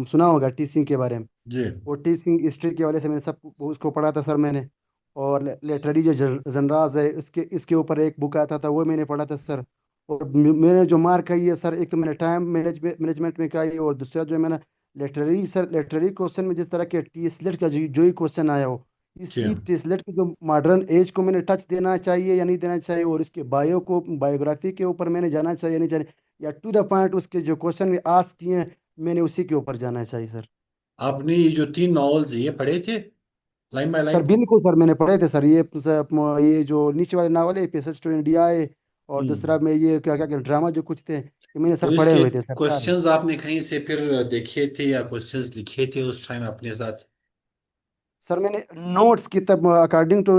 सुना होगा टी सिंह के बारे में। जी। वो टी सिंह हिस्ट्री के वाले से मैंने सब उसको पढ़ा था सर मैंने। और लिटरेरी जो जनराज है, इसके इसके ऊपर एक बुक आता था, वो मैंने पढ़ा था सर। और मैंने जो मार्क आई है सर, एक तो मैंने टाइम मैनेजमेंट में का है, और दूसरा जो है मैंने लिटरेरी सर, लिटरेरी क्वेश्चन में जिस तरह के टी स्लेट का जो ही क्वेश्चन आया हो, जी। इसी टी स्लेट के जो मॉडर्न एज को मैंने टच देना चाहिए या नहीं देना चाहिए, और इसके बायो को बायोग्राफी के ऊपर मैंने जाना चाहिए या नहीं चाहिए, या टू द पॉइंट उसके जो क्वेश्चन आस्क किए हैं मैंने उसी के ऊपर जाना चाहिए सर। आपने ये जो 3 नॉवेल्स ये पढ़े थे, लाइन बाय सर लाइन? बिल्कुल सर मैंने पढ़े थे सर, ये जो नीचे वाले नावल है पैसेज टू इंडिया है, और दूसरा हम्म। में ये क्या क्या ड्रामा जो कुछ थे ये मैंने तो सर पढ़े इसके हुए थे सर सारे। क्वेश्चंस आपने कहीं से फिर देखे थे या क्वेश्चंस लिखे थे उस टाइम अपने साथ? सर मैंने नोट्स की तब अकॉर्डिंग टू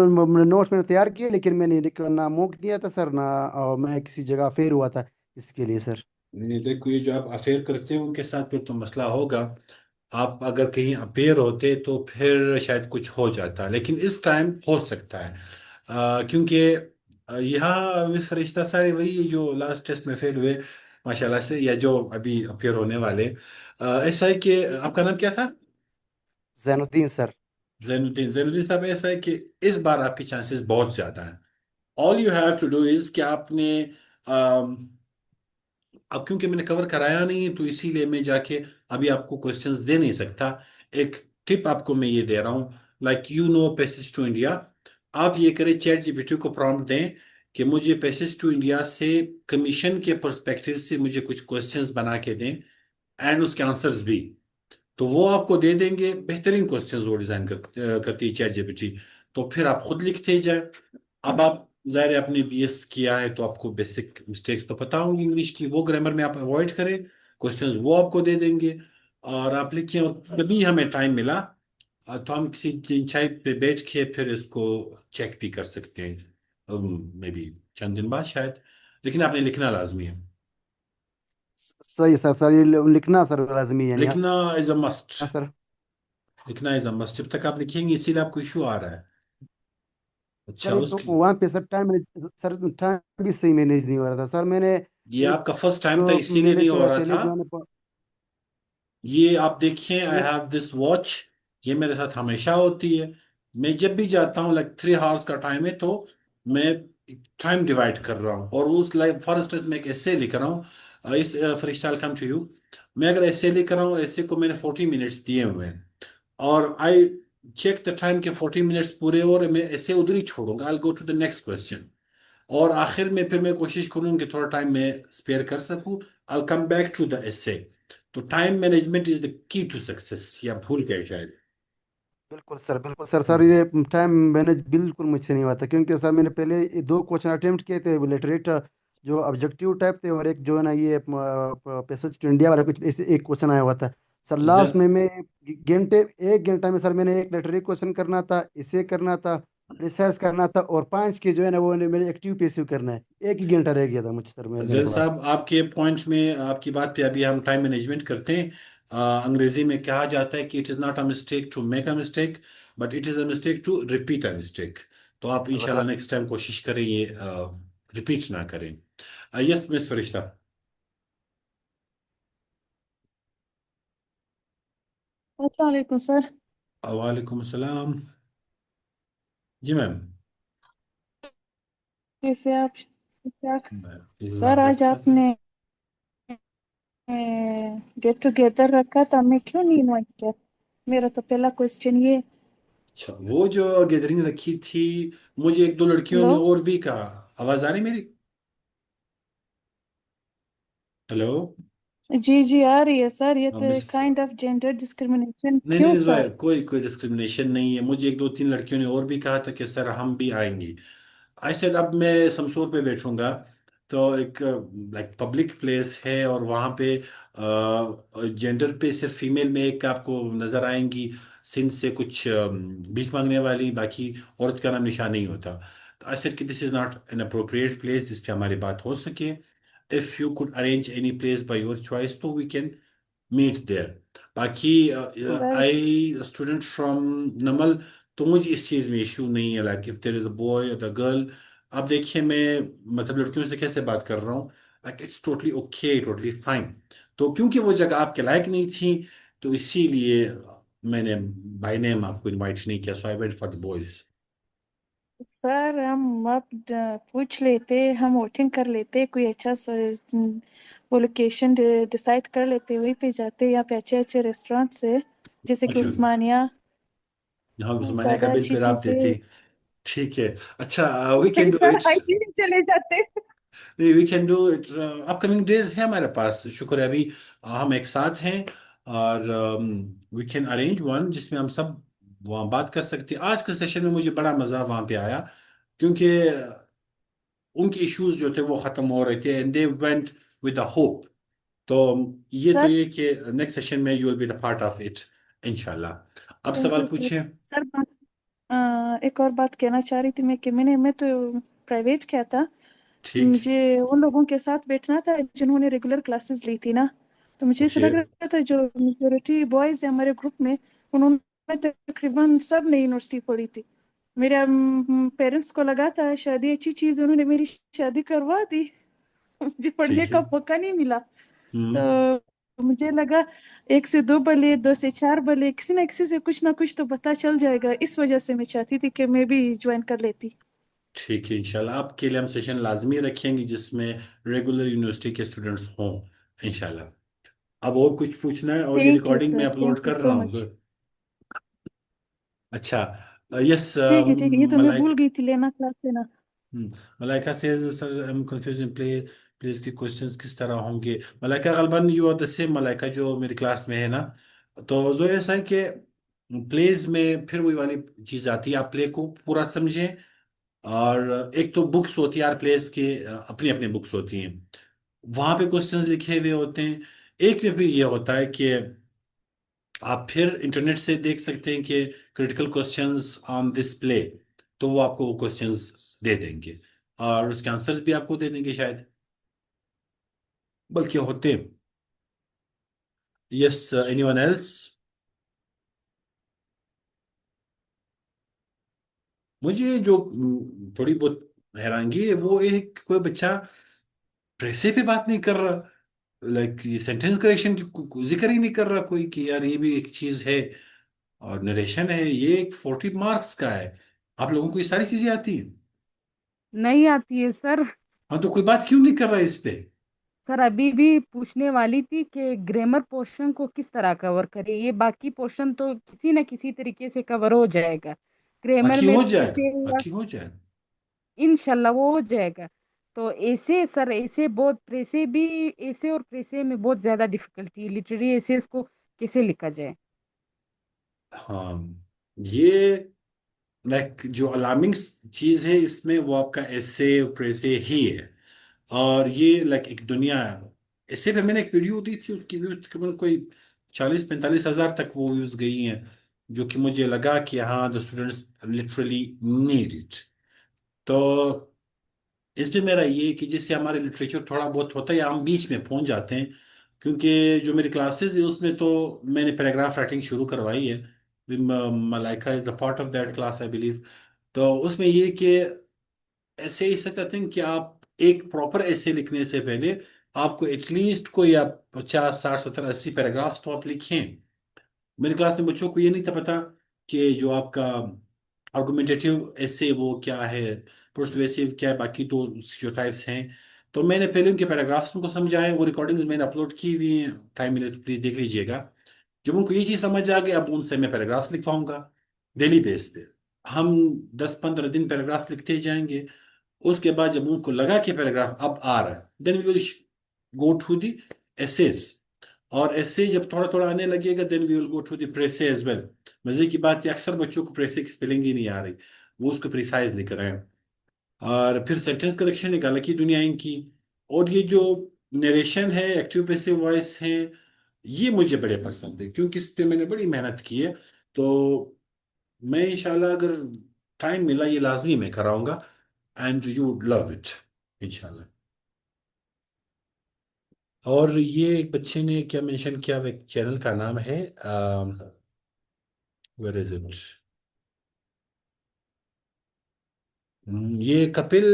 नोट्स मैंने तैयार किए, लेकिन मैंने ना मॉक दिया था सर, ना मैं किसी जगह फेर हुआ था इसके लिए सर। नहीं देखो, ये जो आप अफेयर करते हो उनके साथ फिर तो मसला होगा। आप अगर कहीं अफेयर होते तो फिर शायद कुछ हो जाता, लेकिन इस टाइम हो सकता है। क्योंकि यहाँ मिस फरिश्ता सारे वही जो लास्ट टेस्ट में फेल हुए माशाल्लाह से, या जो अभी अफेयर होने वाले। ऐसा है कि आपका नाम क्या था? जैनुद्दीन सर। जैनुद्दीन। जैनुद्दीन साहब, ऐसा है कि इस बार आपके चांसेस बहुत ज्यादा हैं। All you have to do is कि आपने, अब क्योंकि मैंने कवर कराया नहीं है तो इसीलिए मैं जाके अभी आपको क्वेश्चंस दे नहीं सकता। एक टिप आपको मैं ये दे रहा हूँ, like you know passage to India. आप ये करें, चैट जीपीटी को प्रॉम्प्ट दें कि मुझे पैसेज टू इंडिया से कमीशन के पर्सपेक्टिव से मुझे कुछ क्वेश्चंस बना के दें, एंड उसके आंसर्स भी। तो वो आपको दे देंगे, बेहतरीन क्वेश्चंस वो डिजाइन करती है चैट जीपीटी। तो फिर आप खुद लिखते जाए। अब आप, जाहिर है आपने बीएस किया है तो आपको बेसिक मिस्टेक्स तो पता होंगी इंग्लिश की, वो ग्रामर में आप अवॉइड करें। क्वेश्चंस वो आपको दे देंगे और आप लिखें, और कभी हमें टाइम मिला तो हम किसी दिन चाय पे बैठ के फिर इसको चेक भी कर सकते हैं, मे बी चंद दिन बाद शायद। लेकिन आपने लिखना लाजमी है। सही सर, सर ये लिखना सर लाजमी है लिखना इज अ मस्ट। हाँ सर। लिखना इज अ मस्ट, जब तक आप लिखेंगे इसीलिए आपको इशू आ रहा है। अच्छा, सर एक तो उसकी, वहाँ पे sir time manage, sir time भी सही मैनेज नहीं हो रहा था सर। मैंने ये एक आपका फर्स्ट टाइम था जो इसीलिए मेरे नहीं हो से रहा पहले था। जो है ये आप देखिए, आई मेरे हैव दिस वॉच, ये मेरे साथ हमेशा होती है। मैं जब भी जाता हूँ, लाइक 3 आवर्स का टाइम है, तो मैं टाइम डिवाइड कर रहा हूँ, और उस, लाइक फॉर इंस्टेंस मैं एक ऐसे लिख रहा हूँ, इस फरिश्ता कम टू यू, मैं अगर ऐसे लिख रहा हूँ, ऐसे को मैंने 40 मिनट्स दिए हुए हैं, और आई चेक द टाइम के 40 मिनट्स पूरे, और मैं ऐसे उधर ही छोड़ूंगा, I go to the next question. और आखिर में फिर मैं कोशिश करूंगी कि थोड़ा टाइम मैं स्पेयर कर सकूं, I come back to the essay. तो time management is the key to success, या भूल गए शायद। बिल्कुल सर, बिल्कुल सर, सर हम्म। ये टाइम मैनेज बिल्कुल मुझसे नहीं हुआ था, क्योंकि सर मैंने पहले ये दो क्वेश्चन अटेम्प्ट किए थे लिटरेट जो ऑब्जेक्टिव टाइप थे, और एक जो है ना ये पैसेज टू इंडिया वाला कुछ ऐसे एक क्वेश्चन आया हुआ था सर। लास्ट जन में मैं घंटे 1 घंटा में सर मैंने एक लिटरेरी क्वेश्चन करना था, इसे करना था, रिसर्च करना था, और 5 के जो है ना वो मेरे एक्टिव पैसिव करना है। 1 ही घंटा रह गया था मुझे सर मेरे जैन पास। साहब, आपके पॉइंट्स में, आपकी बात पे अभी हम टाइम मैनेजमेंट करते हैं। अंग्रेजी में कहा जाता है कि it is not a mistake to make a mistake, but it is a mistake to repeat a mistake. तो आप इंशाल्लाह जबरदस्त। नेक्स्ट टाइम कोशिश करें ये रिपीट ना करें। यस मिस फरिश्ता। अस्सलाम वालेकुम सर। वालेकुम अस्सलाम। जी मैम। कैसे आप? क्या? अल्लाह सर का आज शुक्र है। आपने गेट टुगेदर रखा था, मैं क्यों नहीं इनवाइट किया? मेरा तो पहला क्वेश्चन ये। अच्छा, वो जो गैदरिंग रखी थी, मुझे एक दो लड़कियों हेलो। ने और भी कहा। आवाज आ रही मेरी? हेलो? जी जी आ रही है सर। ये तो miss, kind of gender discrimination नहीं क्यों नहीं सर? ज़ाहिर कोई कोई डिस्क्रिमिनेशन नहीं है। मुझे एक दो तीन लड़कियों ने और भी कहा था कि सर हम भी आएंगे। आई सेड अब मैं शमसूर पे बैठूंगा, तो एक लाइक पब्लिक प्लेस है, और वहाँ पे जेंडर पे सिर्फ फीमेल में एक आपको नजर आएंगी, सिंध से कुछ भीख मांगने वाली, बाकी औरत का नाम निशान नहीं होता। तो आई सेड कि this is not an appropriate place जिस पे हमारी बात हो सके। If you could arrange any place by your choice तो वी कैन मीट देयर। बाकी well I student from NUML, तो मुझे इस चीज़ में इशू नहीं है, like if there is a boy और द गर्ल। अब देखिए मैं, मतलब लड़कियों से कैसे बात कर रहा हूँ, like it's totally okay, totally fine. तो क्योंकि वो जगह आपके लायक नहीं थी, तो इसीलिए मैंने बाय नेम आपको इनवाइट नहीं किया, so I went for the boys. Sir, हम आप पूछ लेते, हम वोटिंग कर लेते, कोई अच्छा सा वो लोकेशन डिसाइड कर लेते, वहीं पे जाते। यहाँ पे अच्छे अच्छे रेस्टोरेंट्स है, जैसे कि अच्छा, उस्मानिया। यहाँ उस्मानिया का ज्यादा बिल अच्छी फिर आप चीजें। देती? ठीक है। अच्छा, we can do sir it. Hygiene चले जाते। We can do it. Upcoming days है हमारे पास, शुक्र है, अभी हम एक साथ हैं। और वी कैन अरेंज वन जिसमें हम सब वहाँ बात कर सकते हैं। आज के सेशन में मुझे बड़ा मजा वहाँ पे आया, क्योंकि उनके इश्यूज जो थे वो खत्म हो रहे थे, and they went with the hope. तो सर ये कि नेक्स्ट सेशन में you will be the part of it, इंशाल्लाह। अब थैंक सवाल यू सर। पूछिए। सर एक और बात कहना चाह रही थी मैं कि मैं तो प्राइवेट किया था। ठीक। मुझे उन लोगों के साथ बैठना था जिन्होंने रेगुलर क्लासेस ली थी ना। तो मुझे ऐसा ओके। लग रहा था जो मेजोरिटी बॉयज है हमारे ग्रुप में, उन्होंने तकरीबन सब ने यूनिवर्सिटी पढ़ी थी। मेरे पेरेंट्स को लगा था शादी अच्छी चीज है, उन्होंने मेरी शादी करवा दी। मुझे पढ़ने ठीक है। का मौका नहीं मिला। हम्म। तो मुझे लगा एक से दो बले, दो से चार बले, किसी ना किसी से कुछ ना कुछ तो पता चल जाएगा। इस वजह से मैं चाहती थी कि मैं भी ज्वाइन कर लेती। ठीक है, इंशाल्लाह आपके लिए हम सेशन लाजमी रखेंगे जिसमें रेगुलर यूनिवर्सिटी के स्टूडेंट्स हों, इंशाल्लाह। अब और कुछ पूछना है? और ये थैंक यू रिकॉर्डिंग मैं सर, अपलोड थैंक यू कर रहा सो हूँ। मच। अच्छा। यस। ठीक है, ये तो मैं मलाइक भूल गई थी लेना, क्लास लेना। Malaika says sir I am confuse in place के क्वेश्चंस किस तरह होंगे? मलाइका गलबन you are the same Malaika जो मेरी क्लास में है ना। तो जो ऐसा है कि प्लेस में फिर वही वाली चीज आती है, आप प्ले को पूरा समझें। और एक तो बुक्स होती है, हर प्लेस के अपनी अपनी बुक्स होती हैं, वहां पे क्वेश्चंस लिखे हुए होते हैं। एक में फिर ये होता है कि आप फिर इंटरनेट से देख सकते हैं कि critical questions on this play, तो वो आपको वो क्वेश्चंस दे देंगे, और उसके आंसर्स भी आपको दे देंगे शायद, बल्कि होते हैं। Yes, anyone else? मुझे जो थोड़ी बहुत हैरानगी है वो एक, कोई बच्चा प्रेसे पे बात नहीं कर रहा, लाइक ये सेंटेंस करेक्शन की जिक्र ही नहीं कर रहा कोई, कि यार ये भी एक चीज है। और नरेशन है, ये एक 40 मार्क्स का है। आप लोगों को ये सारी चीजें आती हैं? नहीं आती है सर। हाँ, तो कोई बात क्यों नहीं कर रहा है इस पे? सर अभी भी पूछने वाली थी कि ग्रामर पोर्शन को किस तरह कवर करें, ये बाकी पोर्शन तो किसी न किसी तरीके से कवर हो जाएगा। ग्रामर बाकी में हो जाएगा, प्रेसे या बाकी हो जाएगा। इंशाल्लाह वो हो जाएगा। तो ऐसे सर, ऐसे बहुत प्रेसे भी, ऐसे और प्रेसे में बहुत ज्यादा डिफिकल्टी, लिटरेरी एसेस को कैसे लिखा जाए। हाँ, ये लाइक जो अलार्मिंग चीज है इसमें, वो आपका ऐसे प्रेसे ही है। और ये लाइक एक दुनिया है। ऐसे पे मैंने एक वीडियो दी थी, उसकी व्यूज तकरीबन कोई 40-45 हज़ार तक वो व्यूज गई हैं, जो कि मुझे लगा कि हाँ, the students literally need it. तो इसमें मेरा ये है कि जिससे हमारे लिटरेचर थोड़ा बहुत होता है, या हम बीच में पहुंच जाते हैं, क्योंकि जो मेरी क्लासेस है उसमें तो मैंने पैराग्राफ राइटिंग शुरू करवाई है। Malaika is a part of that class I believe. तो उसमें ये कि ऐसे ही सच आई थिंक कि आप एक प्रॉपर ऐसे लिखने से पहले आपको एटलीस्ट कोई आप 50-60-70-80 पैराग्राफ्स तो आप लिखें। मेरी क्लास में बच्चों को ये नहीं था पता कि जो आपका आर्गुमेंटेटिव ऐसे वो क्या है, पर्सुएसिव क्या है, बाकी तो जो टाइप्स हैं। तो मैंने पहले उनके पैराग्राफ्स उनको समझाए, वो रिकॉर्डिंग्स मैंने अपलोड की हुई हैं, टाइम मिले तो प्लीज देख लीजिएगा। जब उनको ये चीज़ समझ आ गई, अब उनसे मैं पैराग्राफ्स लिखवाऊंगा डेली बेस पे। हम 10-15 दिन पैराग्राफ्स लिखते जाएंगे। उसके बाद जब उनको लगा कि पैराग्राफ अब आ रहा है, then we will go to the essays. और ऐसे जब थोड़ा थोड़ा आने लगेगा, then we will go to the precis as well. मजे की बात है, अक्सर बच्चों को प्रेसे की स्पेलिंग ही नहीं आ रही, वो उसको प्रिसाइज नहीं कर रहे हैं। और फिर सेंटेंस करेक्शन एक अलग ही दुनिया है इनकी। और ये जो नरेशन है, एक्टिव पैसिव वॉइस है, ये मुझे बड़े पसंद है, क्योंकि इस पे मैंने बड़ी मेहनत की है। तो मैं इंशाल्लाह अगर टाइम मिला, ये लाजमी मैं कराऊंगा, and you would love it, इंशाल्लाह। और ये एक बच्चे ने क्या मेंशन किया, वो एक चैनल का नाम है, वेयर इज इट, ये कपिल,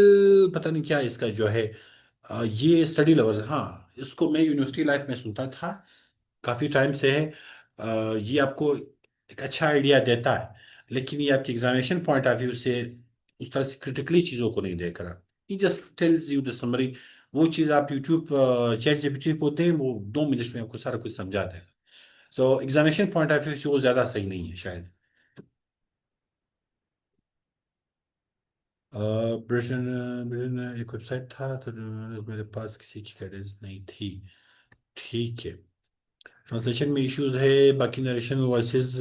पता नहीं क्या इसका जो है, ये स्टडी लवर्स, हाँ, इसको मैं यूनिवर्सिटी लाइफ में सुनता था, काफी टाइम से है। ये आपको एक अच्छा आइडिया देता है, लेकिन ये आपकी एग्जामिनेशन पॉइंट ऑफ व्यू से उस तरह से क्रिटिकली चीजों को नहीं देख रहा। ये just tells you the summary. वो चीज आप यूट्यूब चैट जीपीटी को दें, वो 2 मिनट में आपको सारा कुछ समझा देगा। सो एग्जामिनेशन पॉइंट ऑफ व्यू से वो ज्यादा सही नहीं है शायद। ब्रिटेन ब्रिटेन एक वेबसाइट था तो मेरे पास किसी की गाइडेंस नहीं थी। ठीक है। ट्रांसलेशन में इश्यूज है, बाकी नरेशन वॉइसेस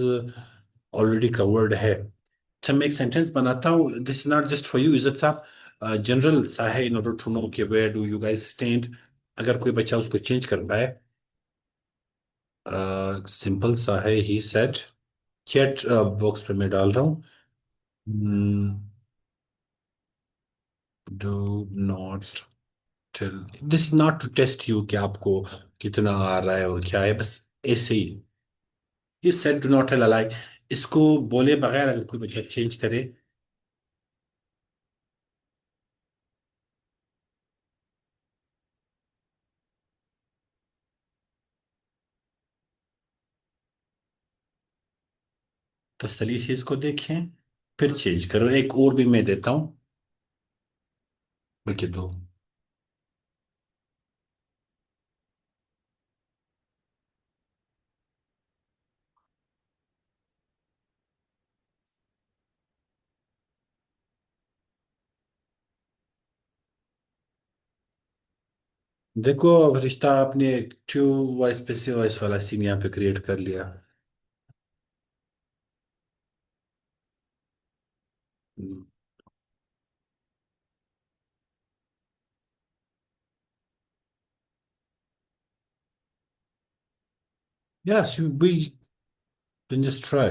ऑलरेडी कवर्ड है। अच्छा, मैं एक सेंटेंस बनाता हूँ, this is not just for you Izzat साहब, जनरल सा है, इन ऑर्डर टू नो कि where do you guys stand. अगर कोई बच्चा उसको चेंज कर पाए, सिंपल सा है, ही सेड। चैट बॉक्स पे मैं डाल रहा हूँ। Do not tell, this not to test you कि आपको कितना आ रहा है और क्या है, बस ऐसे ही। He said do not tell a lie. इसको बोले बगैर अगर कोई बच्चा चेंज करे, तो चलिए इसी इसको देखें, फिर चेंज करो। एक और भी मैं देता हूँ, बल्कि दो। देखो रिश्ता, आपने ट्रू वॉइस पैसिव वॉइस वाला सीन यहाँ पे क्रिएट कर लिया। Yes, we can just try।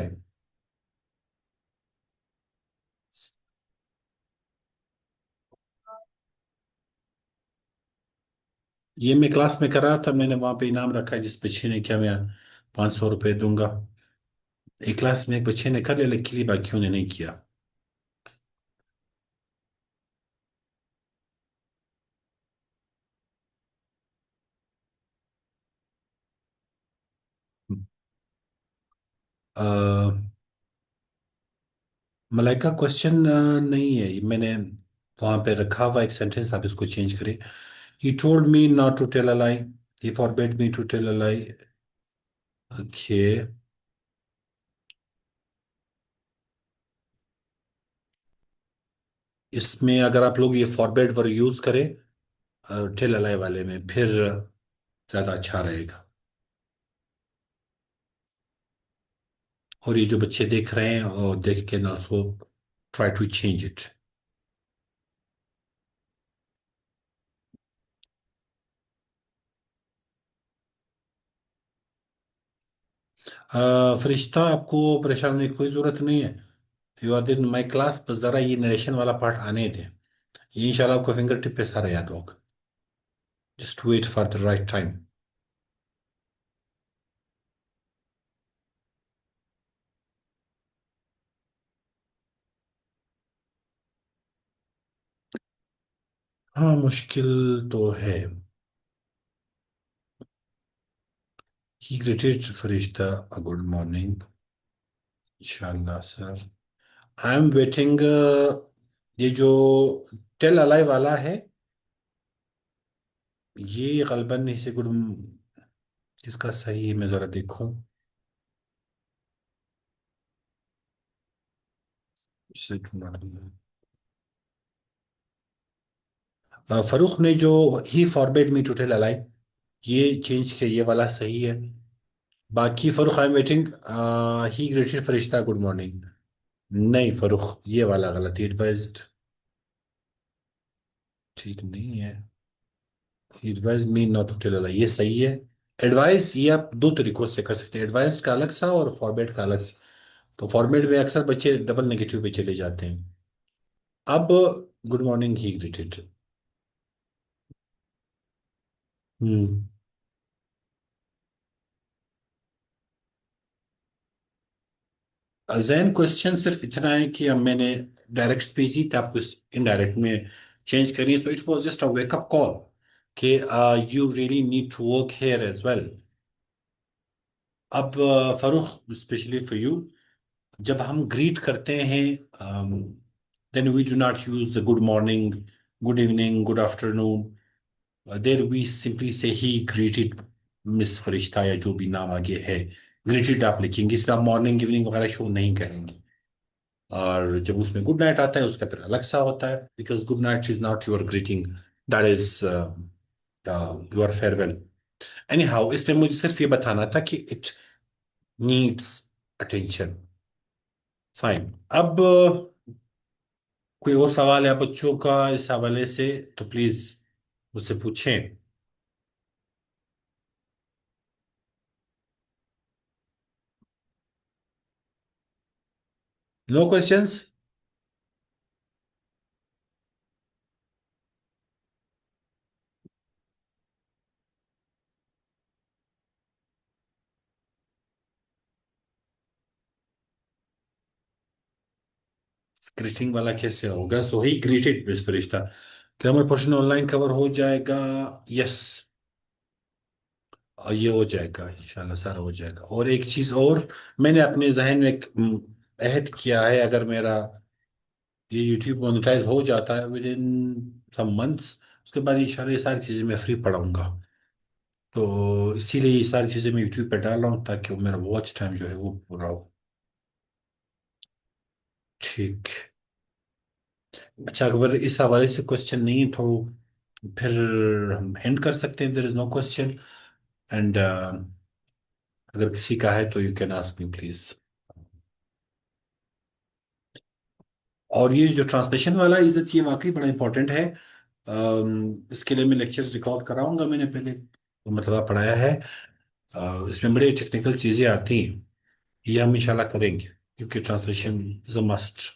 ये मैं क्लास में कर रहा था, मैंने वहां पे इनाम रखा है, जिस बच्चे ने किया मैं 500 रुपये दूंगा। एक क्लास में एक बच्चे ने कर लिया, लेकिन बाकियों ने नहीं किया। अ, मलाइका क्वेश्चन नहीं है, ये मैंने वहां पे रखा हुआ एक सेंटेंस, आप इसको चेंज करें। He told me not to tell a lie, he forbade me to tell a lie. Okay. इसमें अगर आप लोग ये फॉरबेड वर्ड यूज करें टेल अ लाई वाले में, फिर ज्यादा अच्छा रहेगा। और ये जो बच्चे देख रहे हैं और देख के also try to change it. Farishta, आपको परेशान होने की कोई जरूरत नहीं है। You are in my class, बस जरा ये नरेशन वाला पार्ट आने दें, ये इंशाल्लाह आपको फिंगर टिप पे सारा याद होगा। Just wait for the right time. हाँ, मुश्किल तो है। He greeted Farishta a good morning. इंशाल्लाह सर, आई एम वेटिंग। ये जो टेल अलाई वाला है, ये गलबन इसे गुड, इसका सही है, मैं जरा देखूं इसे ढूंढना है। फरूख ने जो he forbade me to tell a lie, ये चेंज किया, ये वाला सही है। बाकी Farrukh I am waiting, he greeted Farishta good morning, नहीं फरूख, ये वाला गलत, एडवाइज्ड ठीक नहीं है। Advise me not to tell a lie, ये सही है। एडवाइस ये आप दो तरीकों से कर सकते हैं, एडवाइस का अलग सा और फॉरबेड का अलग सा। तो फॉरबेड में अक्सर बच्चे डबल नेगेटिव पे चले जाते हैं। अब गुड मॉर्निंग ही ग्रेटेड। हम्म। जैन क्वेश्चन सिर्फ इतना है कि अब मैंने डायरेक्ट स्पीच दी थी आपको, इनडायरेक्ट में चेंज करिए, तो it was just a wake up call कि you really need to work here as well. अब फरूख, स्पेशली फॉर यू, जब हम ग्रीट करते हैं, then we do not use the good morning, good evening, good afternoon. There we simply say he greeted miss फरिश्ता, या जो भी नाम आगे है, ग्रीटेड आप लिखेंगे, इसमें आप मॉर्निंग इवनिंग वगैरह शो नहीं करेंगे। और जब उसमें गुड नाइट आता है उसका फिर अलग सा होता है, because good night is not your greeting, that is your farewell. Any how, इसमें मुझे सिर्फ ये बताना था कि इट नीड्स अटेंशन। फाइन। अब कोई और सवाल है बच्चों का इस हवाले से तो प्लीज मुझसे पूछें। Know questions? ग्रीटिंग वाला कैसे होगा? सो ही ग्रीटेड मिस फरिश्ता। ग्रामर पोर्शन ऑनलाइन कवर हो जाएगा? यस, और ये हो जाएगा इंशाल्लाह, सारा हो जाएगा। और एक चीज और, मैंने अपने जहन में एक अहद किया है, अगर मेरा ये यूट्यूब मोनेटाइज हो जाता है विद इन सम मंथ्स, उसके बाद इंशाल्लाह ये सारी चीजें मैं फ्री पढ़ाऊंगा। तो इसीलिए ये सारी चीजें मैं यूट्यूब पे डाल रहा हूँ ताकि वो मेरा वॉच टाइम जो है वो पूरा हो। ठीक। अच्छा, अगर इस हवाले से क्वेश्चन नहीं है तो फिर हम एंड कर सकते हैं। There is no question, and अगर किसी का है तो you can ask me please. और ये जो ट्रांसलेशन वाला इज्जत, ये वाकई बड़ा इंपॉर्टेंट है। इसके लिए मैं लेक्चर्स रिकॉर्ड कराऊंगा, मैंने पहले तो मतलब पढ़ाया है। इसमें बड़ी टेक्निकल चीज़ें आती हैं, ये हम इंशाल्लाह करेंगे क्योंकि ट्रांसलेशन इज अ मस्ट।